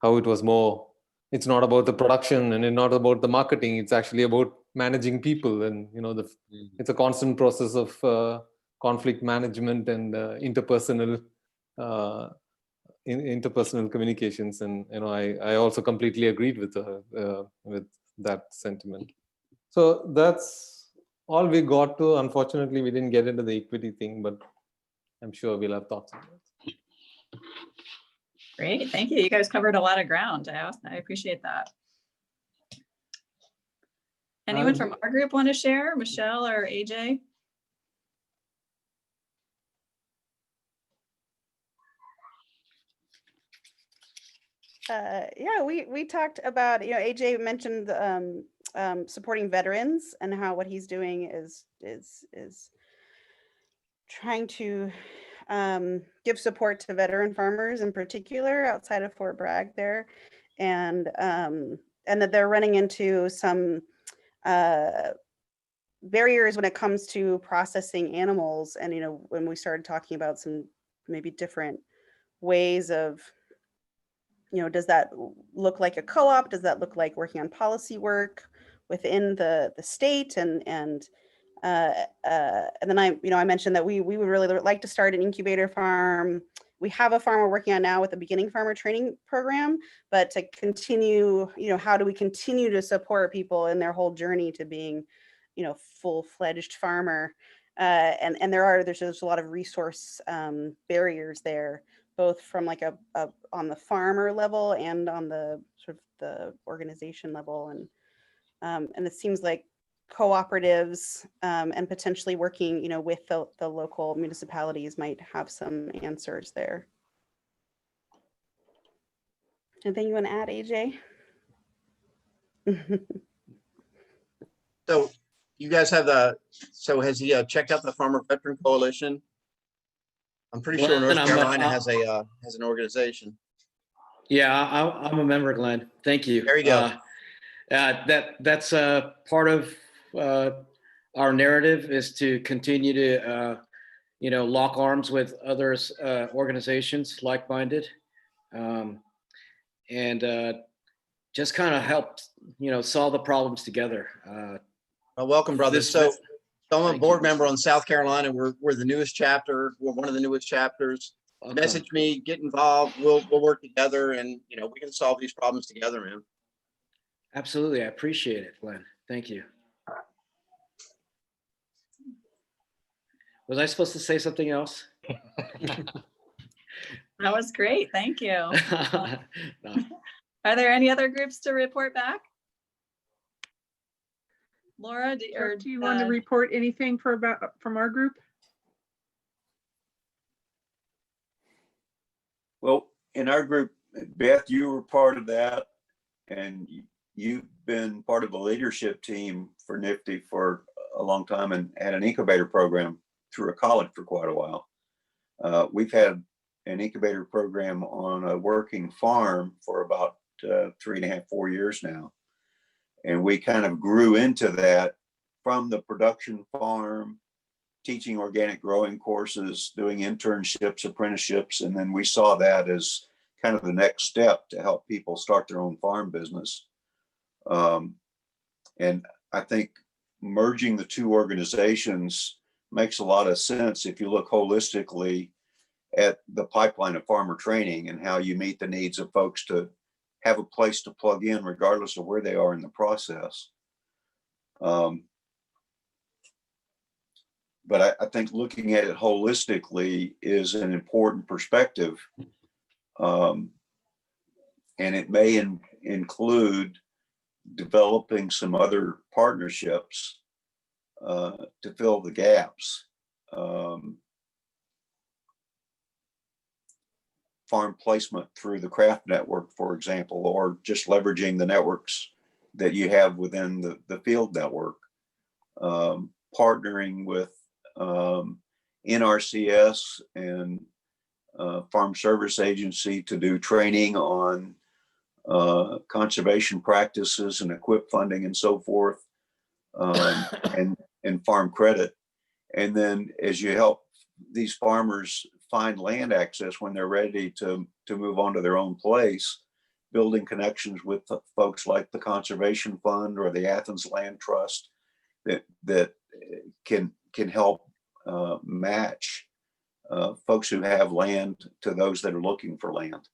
was more, it's not about the production and it's not about the marketing, it's actually about managing people. And it's a constant process of conflict management and interpersonal communications. And I also completely agreed with that sentiment. So that's all we got to. Unfortunately, we didn't get into the equity thing, but I'm sure we'll have thoughts on it. Great, thank you. You guys covered a lot of ground. I appreciate that. Anyone from our group want to share? Michelle or AJ? Yeah, we talked about, AJ mentioned supporting veterans and how what he's doing is trying to give support to veteran farmers in particular outside of Fort Bragg there, and that they're running into some barriers when it comes to processing animals. And when we started talking about some maybe different ways of, does that look like a co-op? Does that look like working on policy work within the state? And then I mentioned that we would really like to start an incubator farm. We have a farm we're working on now with the beginning farmer training program, but to continue, how do we continue to support people in their whole journey to being, full-fledged farmer? And there's a lot of resource barriers there, both from like on the farmer level and on the sort of the organization level. And it seems like cooperatives and potentially working, with the local municipalities might have some answers there. Anything you want to add, AJ? So you guys have has he checked out the Farmer Veteran Coalition? I'm pretty sure North Carolina has an organization. Yeah, I'm a member, Glenn. Thank you. There you go. That's part of our narrative, is to continue to lock arms with others, organizations like-minded, and just kind of help solve the problems together. Well, welcome, brother. So I'm a board member on South Carolina. We're the newest chapter. We're one of the newest chapters. Okay. Message me, get involved. We'll work together, and we can solve these problems together, man. Absolutely, I appreciate it, Glenn. Thank you. Was I supposed to say something else? That was great. Thank you. No. Are there any other groups to report back? Laura, do you want to report anything from our group? Well, in our group, Beth, you were part of that, and you've been part of the leadership team for NIFTI for a long time and had an incubator program through a college for quite a while. We've had an incubator program on a working farm for about 3.5, 4 years now. And we kind of grew into that from the production farm, teaching organic growing courses, doing internships, apprenticeships. And then we saw that as kind of the next step to help people start their own farm business. And I think merging the two organizations makes a lot of sense if you look holistically at the pipeline of farmer training and how you meet the needs of folks to have a place to plug in regardless of where they are in the process. But I think looking at it holistically is an important perspective. And it may include developing some other partnerships to fill the gaps. Farm placement through the craft network, for example, or just leveraging the networks that you have within the field network. Partnering with NRCS and Farm Service Agency to do training on conservation practices and equip funding and so forth, and farm credit. And then as you help these farmers find land access when they're ready to move on to their own place, building connections with folks like the Conservation Fund or the Athens Land Trust that can help match folks who have land to those that are looking for land.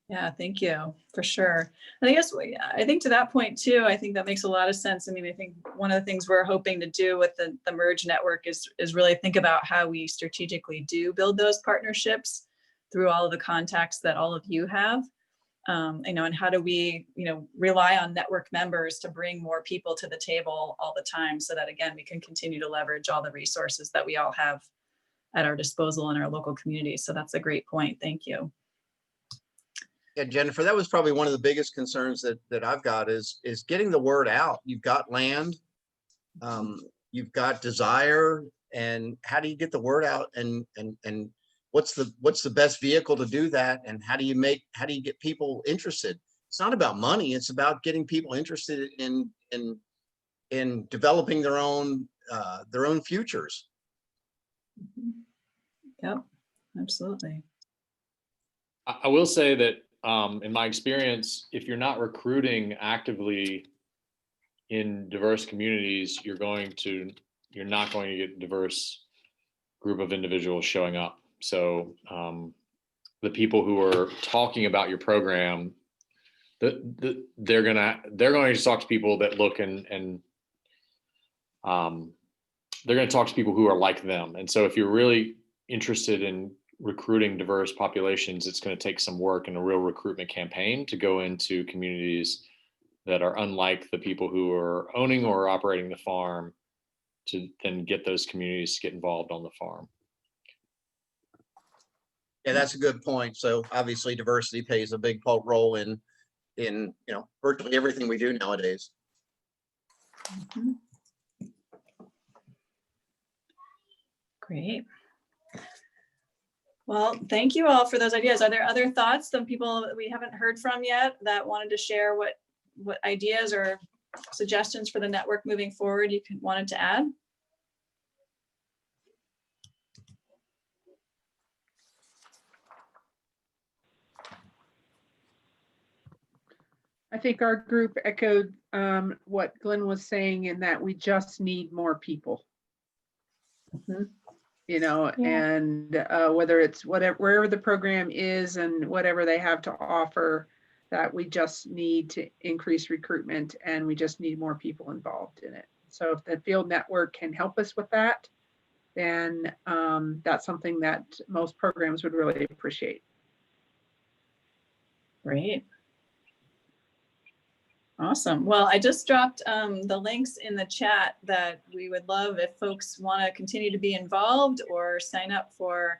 Yeah, thank you, for sure. And I guess, I think to that point too, I think that makes a lot of sense. I mean, I think one of the things we're hoping to do with the Merge Network is really think about how we strategically do build those partnerships through all of the contacts that all of you have. And how do we, rely on network members to bring more people to the table all the time so that, again, we can continue to leverage all the resources that we all have at our disposal in our local communities. So that's a great point. Thank you. Yeah, Jennifer, that was probably one of the biggest concerns that I've got is getting the word out. You've got land, you've got desire, and how do you get the word out? And what's the best vehicle to do that? And how do you get people interested? It's not about money. It's about getting people interested in developing their own futures. Yep, absolutely. I will say that in my experience, if you're not recruiting actively in diverse communities, you're not going to get a diverse group of individuals showing up. So the people who are talking about your program, they're going to talk to people that look and they're going to talk to people who are like them. And so if you're really interested in recruiting diverse populations, it's going to take some work and a real recruitment campaign to go into communities that are unlike the people who are owning or operating the farm, to then get those communities to get involved on the farm. Yeah, that's a good point. So obviously diversity plays a big role in virtually everything we do nowadays. Mm-hmm. Great. Well, thank you all for those ideas. Are there other thoughts, some people that we haven't heard from yet that wanted to share what ideas or suggestions for the network moving forward you wanted to add? I think our group echoed what Glenn was saying, in that we just need more people. Mm-hmm. And whether it's wherever the program is and whatever they have to offer, that we just need to increase recruitment and we just need more people involved in it. So if the field network can help us with that, then that's something that most programs would really appreciate. Great. Awesome. Well, I just dropped the links in the chat that we would love if folks want to continue to be involved or sign up for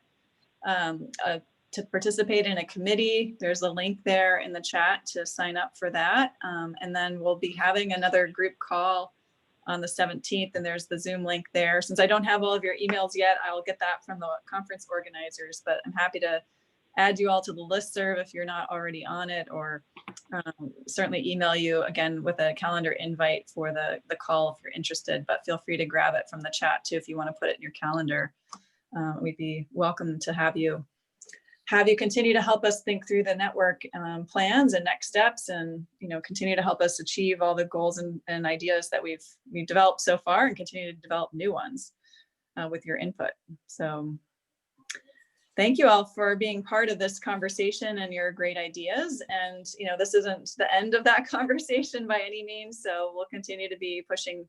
to participate in a committee. There's a link there in the chat to sign up for that. And then we'll be having another group call on the 17th, and there's the Zoom link there. Since I don't have all of your emails yet, I'll get that from the conference organizers, but I'm happy to add you all to the listserv if you're not already on it, or certainly email you again with a calendar invite for the call if you're interested, but feel free to grab it from the chat too if you want to put it in your calendar. We'd be welcome to have you continue to help us think through the network plans and next steps, and continue to help us achieve all the goals and ideas that we've developed so far, and continue to develop new ones with your input. So thank you all for being part of this conversation and your great ideas. And this isn't the end of that conversation by any means. So we'll continue to be pushing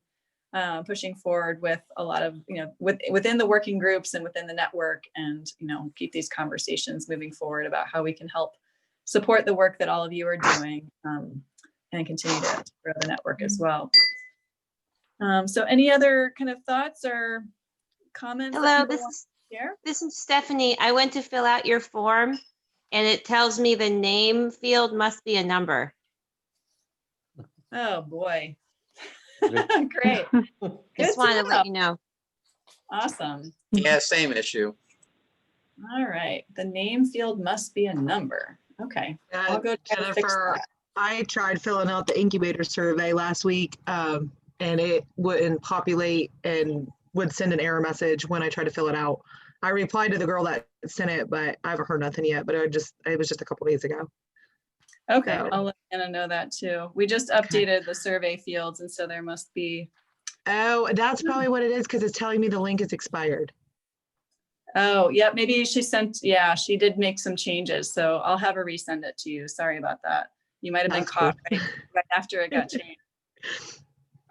forward with a lot of, within the working groups and within the network, and, keep these conversations moving forward about how we can help support the work that all of you are doing, and continue to grow the network as well. So any other kind of thoughts or comments? Hello, This is Stephanie. I went to fill out your form and it tells me the name field must be a number. Oh, boy. Great. Just wanted to let you know. Awesome. Yeah, same issue. All right. The name field must be a number. Okay. I'll go try to fix Jennifer, that. I tried filling out the incubator survey last week, and it wouldn't populate and would send an error message when I tried to fill it out. I replied to the girl that sent it, but I haven't heard nothing yet, but it was just a couple days ago. Okay. So- I'll let Anna know that too. We just updated the survey fields, and so there must be. Oh, that's probably what it is, because it's telling me the link is expired. Oh, yeah, maybe she sent, yeah, she did make some changes, so I'll have her resend it to you. Sorry about that. You might have been That's caught cool. right after it got changed.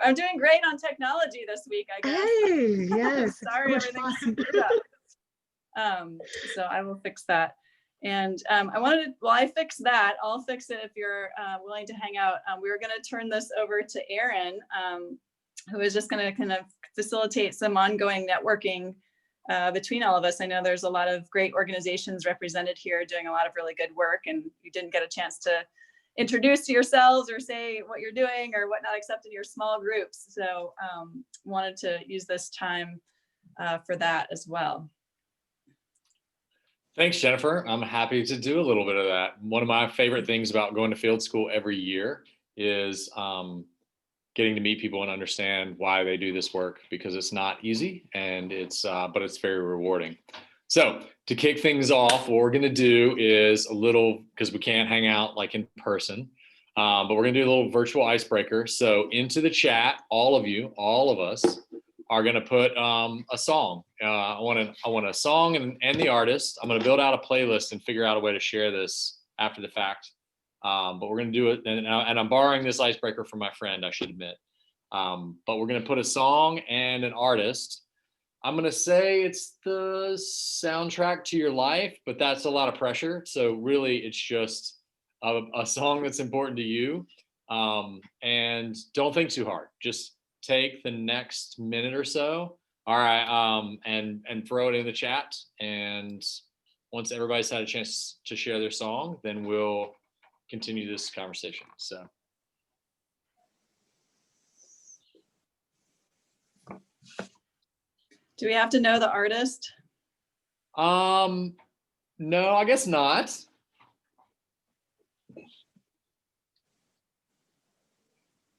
I'm doing great on technology this week, I guess. Hey, yes. Sorry, it's so everything's much fun. screwed up. So I will fix that. And I wanted to, while I fix that, I'll fix it if you're willing to hang out. We were going to turn this over to Erin, who is just going to kind of facilitate some ongoing networking between all of us. I know there's a lot of great organizations represented here doing a lot of really good work, and you didn't get a chance to introduce yourselves or say what you're doing or whatnot, except in your small groups. So wanted to use this time for that as well. Thanks, Jennifer. I'm happy to do a little bit of that. One of my favorite things about going to field school every year is getting to meet people and understand why they do this work, because it's not easy, and but it's very rewarding. So to kick things off, what we're going to do is a little, because we can't hang out like in person, but we're going to do a little virtual icebreaker. So into the chat, all of us are going to put a song. I want a song and the artist. I'm going to build out a playlist and figure out a way to share this after the fact. But we're going to do it, and I'm borrowing this icebreaker from my friend, I should admit. But we're going to put a song and an artist. I'm going to say it's the soundtrack to your life, but that's a lot of pressure. So really, it's just a song that's important to you. And don't think too hard. Just take the next minute or so. All right. And throw it in the chat. And once everybody's had a chance to share their song, then we'll continue this conversation. So. Do we have to know the artist? No, I guess not.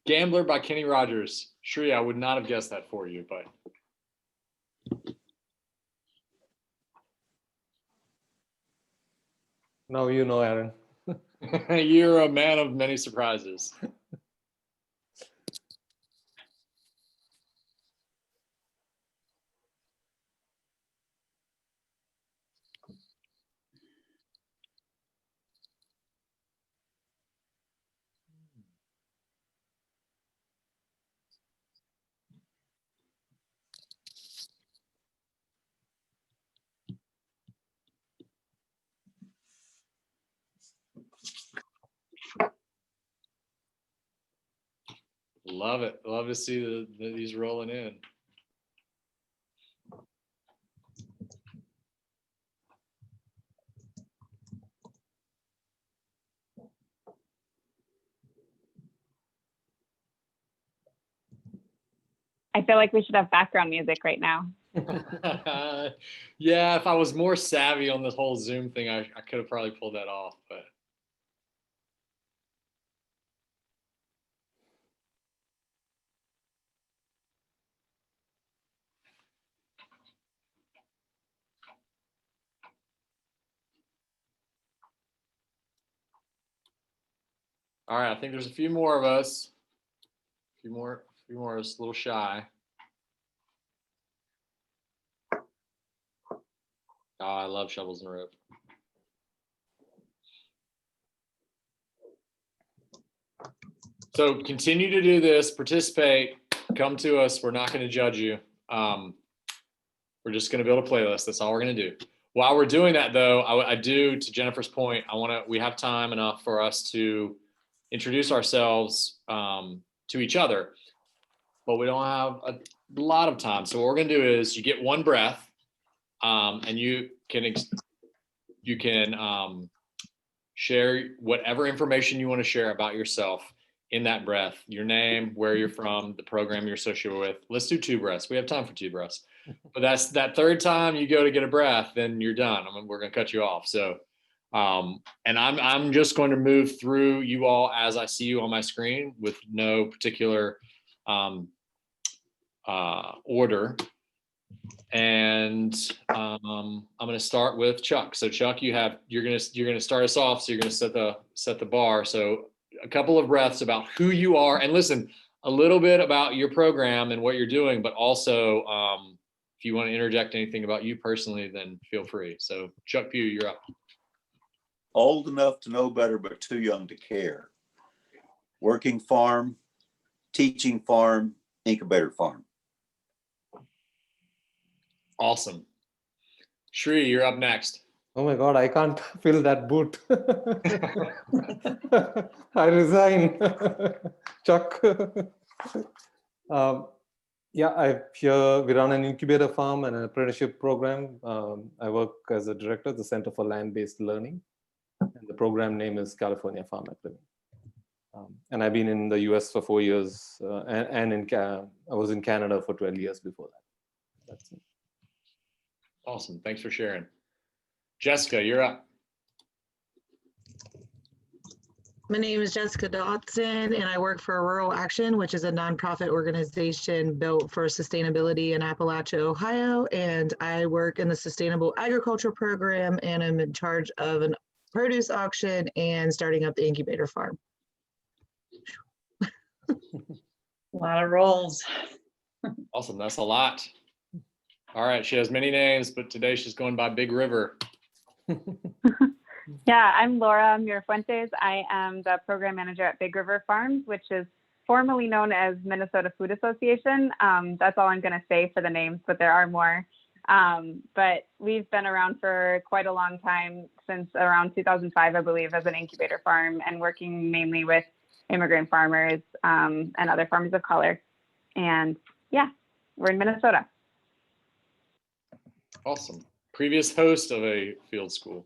Gambler by Kenny Rogers. Shri, I would not have guessed that for you, but. Now you know, Aaron. You're a man of many surprises. Love it. Love to see these rolling in. I feel like we should have background music right now. Yeah, if I was more savvy on this whole Zoom thing, I could have probably pulled that off, but. All right, I think there's a few more of us. A few more of us, a little shy. Oh, I love Shovels and Rope. So continue to do this, participate, come to us. We're not going to judge you. We're just going to build a playlist. That's all we're going to do. While we're doing that, though, I do, to Jennifer's point, we have time enough for us to introduce ourselves to each other, but we don't have a lot of time. So what we're going to do is you get one breath, and you can share whatever information you want to share about yourself in that breath, your name, where you're from, the program you're associated with. Let's do 2 breaths. We have time for 2 breaths. But that's that 3rd time you go to get a breath, then you're done. I mean, we're going to cut you off. So, and I'm just going to move through you all as I see you on my screen with no particular order. And I'm going to start with Chuck. So Chuck, you're going to start us off. So you're going to set the bar. So a couple of breaths about who you are, and listen, a little bit about your program and what you're doing, but also if you want to interject anything about you personally, then feel free. So Chuck Pugh, you're up. Old enough to know better, but too young to care. Working farm, teaching farm, incubator farm. Awesome. Shri, you're up next. Oh my God, I can't fill that boot. I resign. Chuck. Yeah, we run an incubator farm and an apprenticeship program. I work as a director at the Center for Land-Based Learning. And the program name is California Farm Living. And I've been in the US for 4 years, and I was in Canada for 12 years before that. That's it. Awesome. Thanks for sharing. Jessica, you're up. My name is Jessica Dotson, and I work for Rural Action, which is a nonprofit organization built for sustainability in Appalachia, Ohio. And I work in the Sustainable Agriculture Program, and I'm in charge of an produce auction and starting up the incubator farm. A lot of roles. Awesome. That's a lot. All right. She has many names, but today she's going by Big River. Yeah, I'm Laura Mirafuentes. I am the program manager at Big River Farms, which is formerly known as Minnesota Food Association. That's all I'm going to say for the names, but there are more. But we've been around for quite a long time, since around 2005, I believe, as an incubator farm, and working mainly with immigrant farmers and other farmers of color. And yeah, we're in Minnesota. Awesome. Previous host of a field school.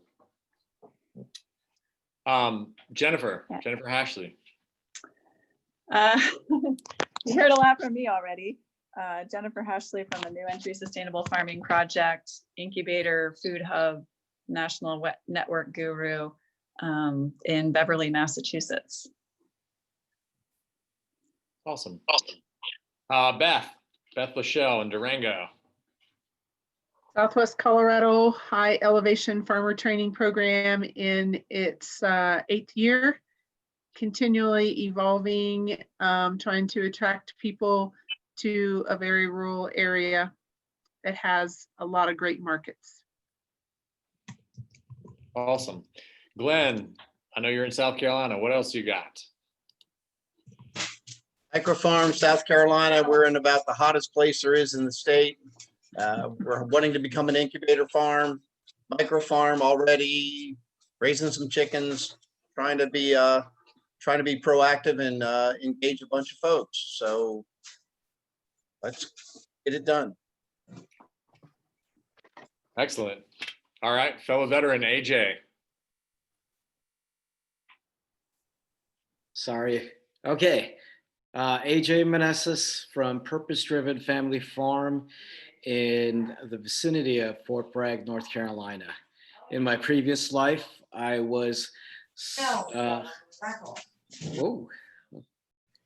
Jennifer Hashley. You heard a lot from me already. Jennifer Hashley from the New Entry Sustainable Farming Project, Incubator, Food Hub, National Network Guru in Beverly, Massachusetts. Awesome. Beth LaShell in Durango. Southwest Colorado High Elevation Farmer Training Program in its 8th year, continually evolving, trying to attract people to a very rural area that has a lot of great markets. Awesome. Glenn, I know you're in South Carolina. What else you got? Microfarm, South Carolina. We're in about the hottest place there is in the state. We're wanting to become an incubator farm, microfarm already, raising some chickens, trying to be proactive and engage a bunch of folks. So let's get it done. Excellent. All right, fellow veteran AJ. Sorry. Okay. AJ Manassas from Purpose Driven Family Farm in the vicinity of Fort Bragg, North Carolina. In my previous life, I was, whoa,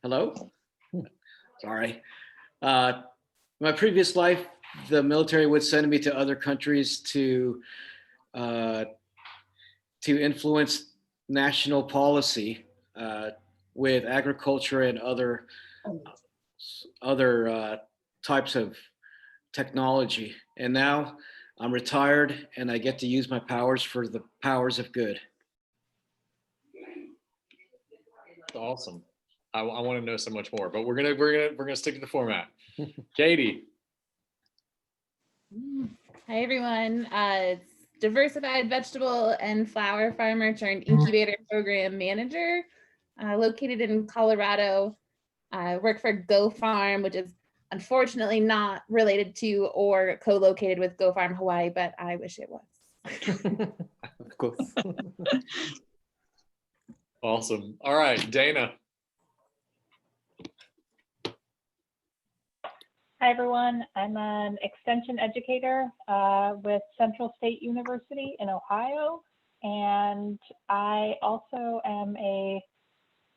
hello? Sorry. My previous life, the military would send me to other countries to influence national policy with agriculture and other types of technology. And now I'm retired and I get to use my powers for the powers of good. Awesome. I want to know so much more, but we're gonna stick to the format. Katie. Hi everyone. It's diversified vegetable and flower farmer turned incubator program manager, located in Colorado. I work for Go Farm, which is unfortunately not related to or co-located with Go Farm Hawaii, but I wish it was. Of course. Awesome. All right, Dana. Hi, everyone. I'm an extension educator with Central State University in Ohio, and I also am a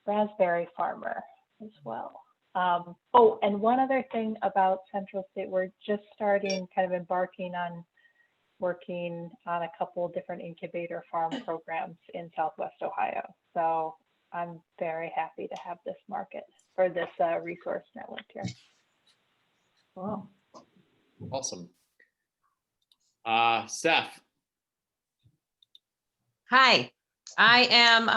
raspberry farmer as well. Oh, and one other thing about Central State, we're just starting kind of embarking on working on a couple of different incubator farm programs in Southwest Ohio. So I'm very happy to have this market or this resource network here. Wow. Awesome. Steph. Hi, I am,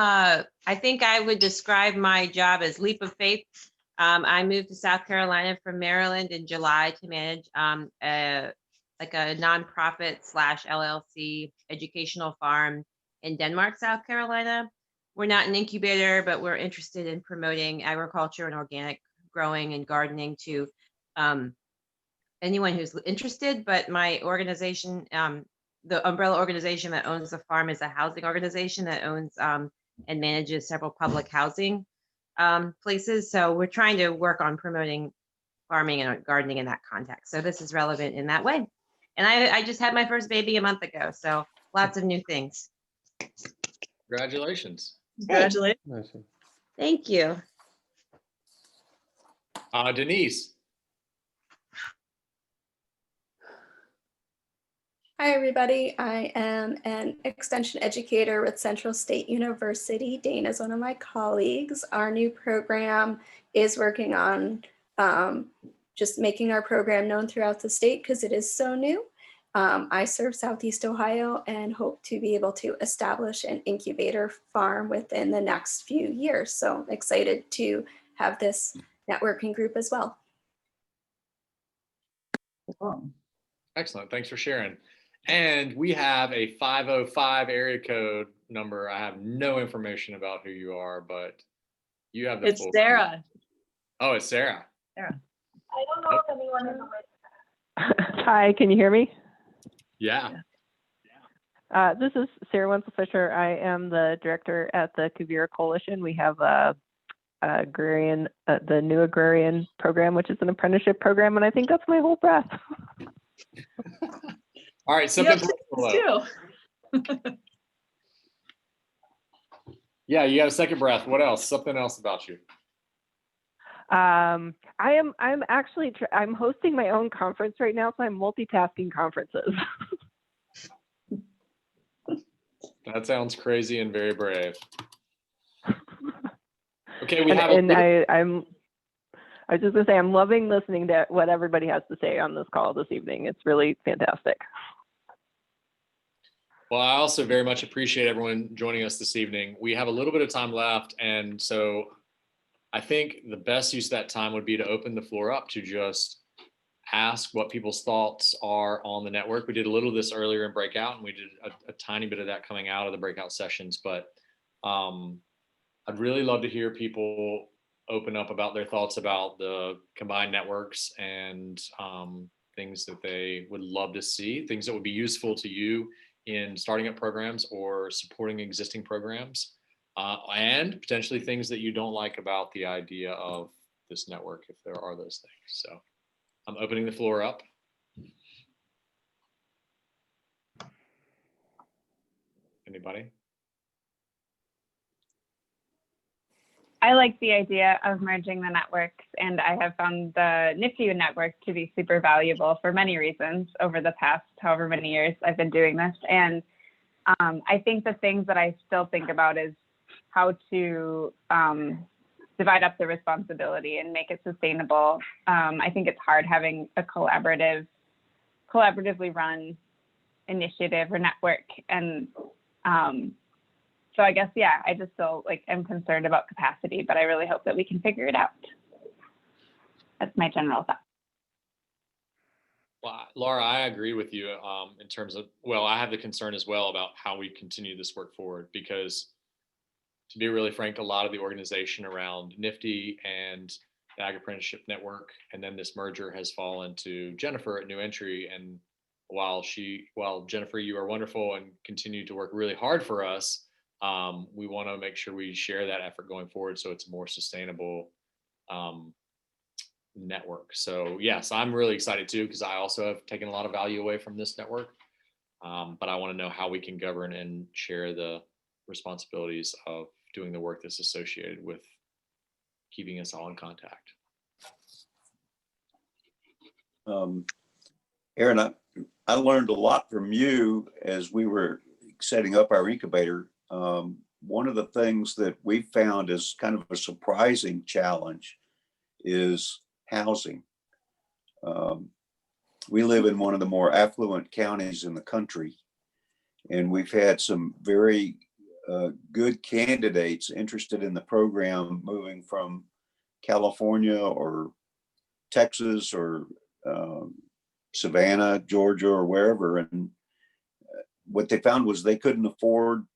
I think I would describe my job as leap of faith. I moved to South Carolina from Maryland in July to manage like a nonprofit / LLC educational farm in Denmark, South Carolina. We're not an incubator, but we're interested in promoting agriculture and organic growing and gardening to anyone who's interested. But my organization, the umbrella organization that owns the farm, is a housing organization that owns and manages several public housing places. So we're trying to work on promoting farming and gardening in that context. So this is relevant in that way. And I just had my first baby a month ago, so lots of new things. Congratulations. Congratulations. Thank you. Denise. Hi, everybody. I am an extension educator with Central State University. Dana is one of my colleagues. Our new program is working on just making our program known throughout the state because it is so new. I serve Southeast Ohio and hope to be able to establish an incubator farm within the next few years. So I'm excited to have this networking group as well. Excellent. Thanks for sharing. And we have a 505 area code number. I have no information about who you are, but you have the It's full. Sarah. Oh, it's Sarah. Sarah. I don't know if anyone is awake. Hi, can you hear me? Yeah. This is Sarah Wenzel-Fisher. I am the director at the Kuvira Coalition. We have agrarian, the new agrarian program, which is an apprenticeship program, and I think that's my whole breath. All right, something too. Yeah, you got a second breath. What else? Something else about you. I'm actually I'm hosting my own conference right now, so I'm multitasking conferences. That sounds crazy and very brave. Okay, we have. I was just gonna say I'm loving listening to what everybody has to say on this call this evening. It's really fantastic. Well, I also very much appreciate everyone joining us this evening. We have a little bit of time left, and so I think the best use of that time would be to open the floor up to just ask what people's thoughts are on the network. We did a little of this earlier in breakout, and we did a tiny bit of that coming out of the breakout sessions, but I'd really love to hear people open up about their thoughts about the combined networks and things that they would love to see, things that would be useful to you in starting up programs or supporting existing programs, and potentially things that you don't like about the idea of this network, if there are those things. So I'm opening the floor up. Anybody? I like the idea of merging the networks, and I have found the NIFTI network to be super valuable for many reasons over the past however many years I've been doing this. And I think the things that I still think about is how to divide up the responsibility and make it sustainable. I think it's hard having a collaboratively run initiative or network. And so I guess, yeah, I just still I'm concerned about capacity, but I really hope that we can figure it out. That's my general thought. Well, Laura, I agree with you in terms of, well, I have the concern as well about how we continue this work forward, because to be really frank, a lot of the organization around NIFTI and the Ag Apprenticeship Network, and then this merger has fallen to Jennifer at New Entry. And while Jennifer, you are wonderful and continue to work really hard for us, we want to make sure we share that effort going forward so it's a more sustainable network. So yes, I'm really excited too, because I also have taken a lot of value away from this network. But I want to know how we can govern and share the responsibilities of doing the work that's associated with keeping us all in contact. Aaron, I learned a lot from you as we were setting up our incubator. One of the things that we found is kind of a surprising challenge is housing. We live in one of the more affluent counties in the country, and we've had some very good candidates interested in the program moving from California or Texas or Savannah, Georgia, or wherever. And what they found was they couldn't afford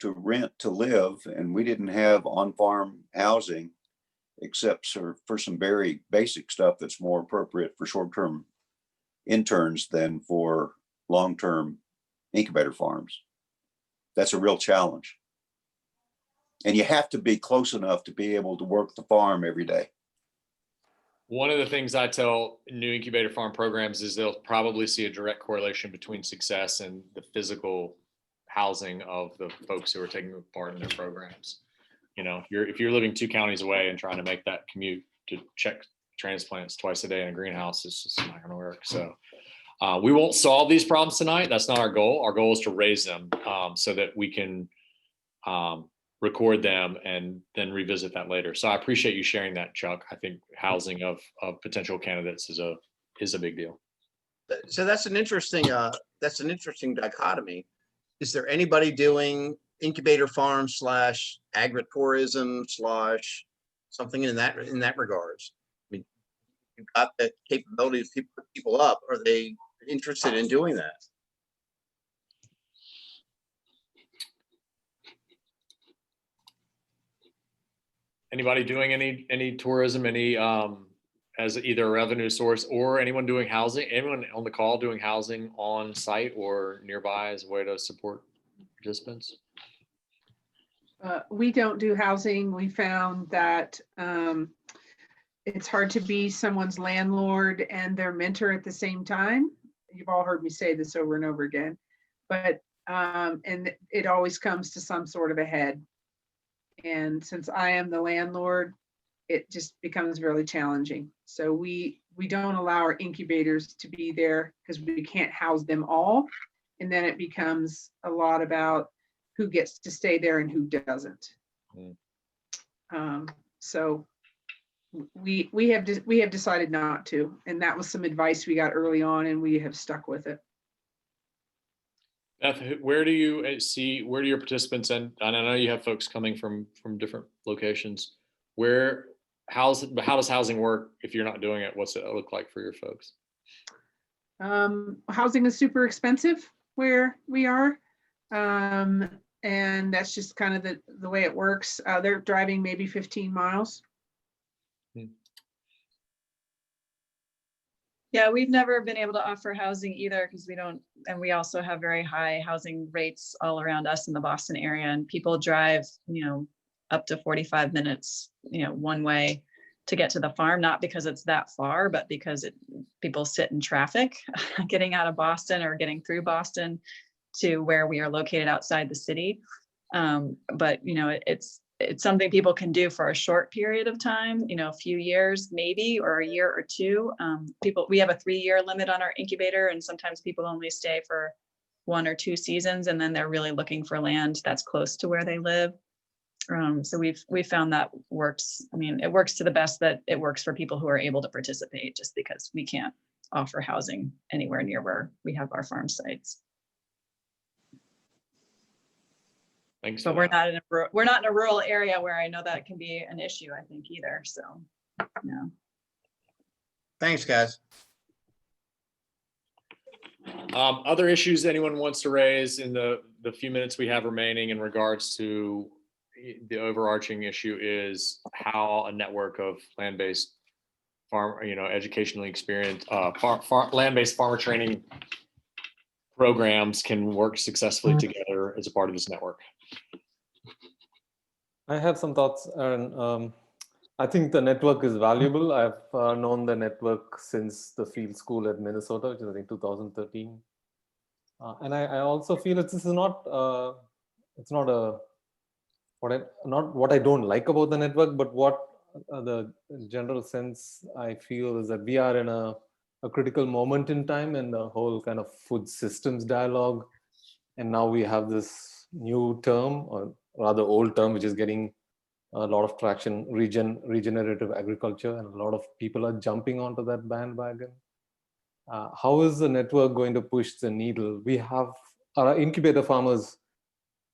to rent to live, and we didn't have on-farm housing except for some very basic stuff that's more appropriate for short-term interns than for long-term incubator farms. That's a real challenge. And you have to be close enough to be able to work the farm every day. One of the things I tell new incubator farm programs is they'll probably see a direct correlation between success and the physical housing of the folks who are taking part in their programs. You know, if you're living 2 counties away and trying to make that commute to check transplants twice a day in a greenhouse, it's just not going to work. So we won't solve these problems tonight. That's not our goal. Our goal is to raise them so that we can record them and then revisit that later. So I appreciate you sharing that, Chuck. I think housing of potential candidates is a big deal. So that's an interesting dichotomy. Is there anybody doing incubator farm / agritourism / something in that regards? I mean, you've got the capability to put people up. Are they interested in doing that? Anybody doing any tourism, as either a revenue source, or anyone doing housing, anyone on the call doing housing on site or nearby as a way to support participants? We don't do housing. We found that it's hard to be someone's landlord and their mentor at the same time. You've all heard me say this over and over again, but and it always comes to some sort of a head. And since I am the landlord, it just becomes really challenging. So we don't allow our incubators to be there because we can't house them all. And then it becomes a lot about who gets to stay there and who doesn't. So we have decided not to, and that was some advice we got early on, and we have stuck with it. Beth, where do your participants, and I know you have folks coming from different locations, how does housing work if you're not doing it? What's it look like for your folks? Housing is super expensive where we are. And that's just kind of the way it works. They're driving maybe 15 miles. Yeah, we've never been able to offer housing either because we don't, and we also have very high housing rates all around us in the Boston area, and people drive, up to 45 minutes, one way to get to the farm, not because it's that far, but because people sit in traffic getting out of Boston or getting through Boston to where we are located outside the city. But it's something people can do for a short period of time, a few years maybe, or a year or two. We have a 3-year limit on our incubator, and sometimes people only stay for 1 or 2 seasons, and then they're really looking for land that's close to where they live. So we've found that works. I mean, it works to the best that it works for people who are able to participate, just because we can't offer housing anywhere near where we have our farm sites. Thanks. But we're not in a rural area where I know that can be an issue, I think, either. So, yeah. Thanks, guys. Other issues anyone wants to raise in the few minutes we have remaining in regards to the overarching issue is how a network of land-based farm, educationally experienced land-based farmer training programs can work successfully together as a part of this network. I have some thoughts, and I think the network is valuable. I've known the network since the field school at Minnesota, which is I think 2013. And I also feel this is not it's not a not what I don't like about the network, but what the general sense I feel is that we are in a critical moment in time in the whole kind of food systems dialogue. And now we have this new term, or rather old term, which is getting a lot of traction, regenerative agriculture, and a lot of people are jumping onto that bandwagon. How is the network going to push the needle? We have our incubator farmers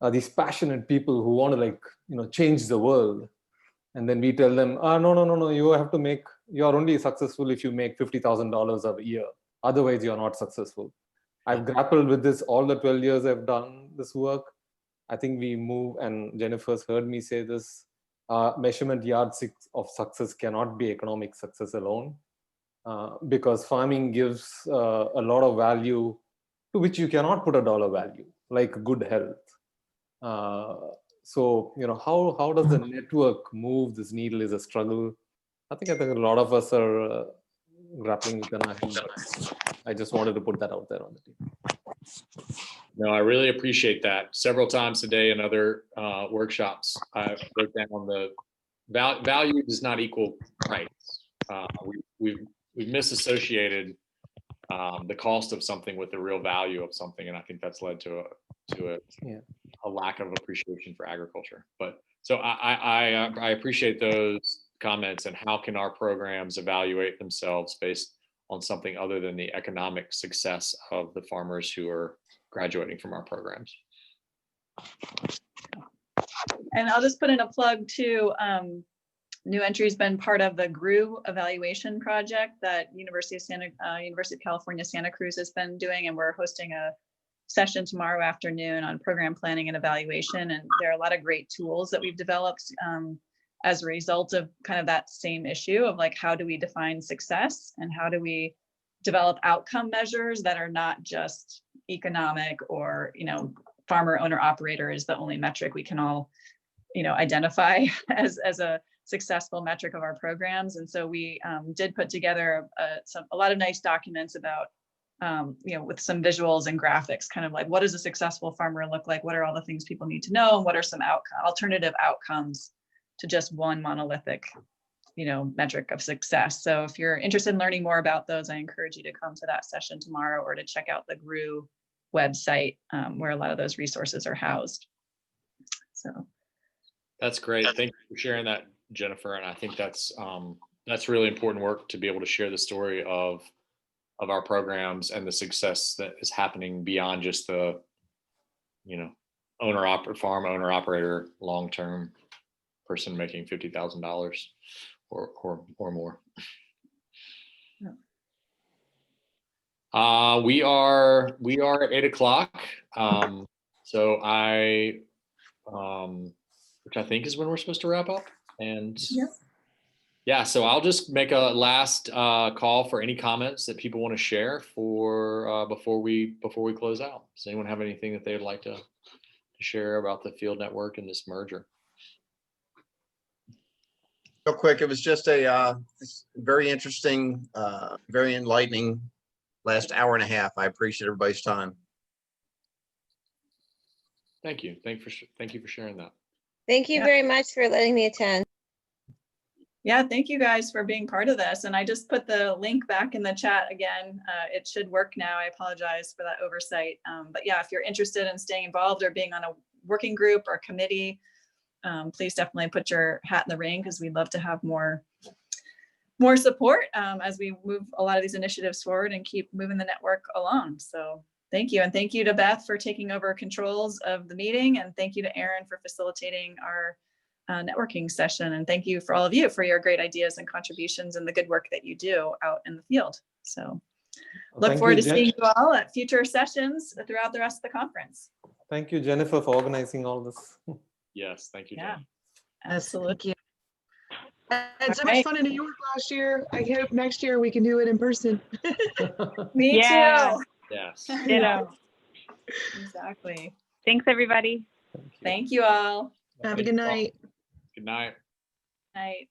are these passionate people who want to change the world. And then we tell them, no, you have to you're only successful if you make $50,000 a year. Otherwise, you're not successful. I've grappled with this all the 12 years I've done this work. I think we move, and Jennifer's heard me say this, measurement yardstick of success cannot be economic success alone, because farming gives a lot of value to which you cannot put a dollar value, like good health. So, how does the network move this needle is a struggle. I think a lot of us are grappling with an issue. I just wanted to put that out there on the table. No, I really appreciate that. Several times today in other workshops, I wrote down the value does not equal price. We've misassociated the cost of something with the real value of something, and I think that's led to a lack of appreciation for agriculture. But so I appreciate those comments. And how can our programs evaluate themselves based on something other than the economic success of the farmers who are graduating from our programs? And I'll just put in a plug too. New Entry's been part of the GRU evaluation project that University of California, Santa Cruz has been doing, and we're hosting a session tomorrow afternoon on program planning and evaluation. And there are a lot of great tools that we've developed as a result of kind of that same issue of like, how do we define success and how do we develop outcome measures that are not just economic or, farmer owner operator is the only metric we can all, identify as a successful metric of our programs. And so we did put together a lot of nice documents about, with some visuals and graphics, kind of like, what does a successful farmer look like? What are all the things people need to know? And what are some alternative outcomes to just one monolithic, metric of success? So if you're interested in learning more about those, I encourage you to come to that session tomorrow or to check out the GRU website where a lot of those resources are housed. So that's great. Thank you for sharing that, Jennifer. And I think that's really important work to be able to share the story of our programs and the success that is happening beyond just the, farm owner operator, long-term person making $50,000 or more. We are at 8 o'clock. So which I think is when we're supposed to wrap up. And so I'll just make a last call for any comments that people want to share for before we close out. Does anyone have anything that they would like to share about the field network and this merger? Real quick, it was just a very interesting, very enlightening last hour and a half. I appreciate everybody's time. Thank you. Thank you for sharing that. Thank you very much for letting me attend. Yeah, thank you guys for being part of this. And I just put the link back in the chat again. It should work now. I apologize for that oversight. But yeah, if you're interested in staying involved or being on a working group or committee, please definitely put your hat in the ring, because we'd love to have more support as we move a lot of these initiatives forward and keep moving the network along. So thank you. And thank you to Beth for taking over controls of the meeting. And thank you to Aaron for facilitating our networking session. And thank you for all of you for your great ideas and contributions and the good work that you do out in the field. So look forward to seeing you all at future sessions throughout the rest of the conference. Thank you, Jennifer, for organizing all this. Yes, thank you. Yeah, Jen. absolutely. I had so much fun in New York last year. I hope next year we can do it in person. Me too. Yes. Exactly. Thanks, everybody. Thank you all. Have a good night. Good night. Night.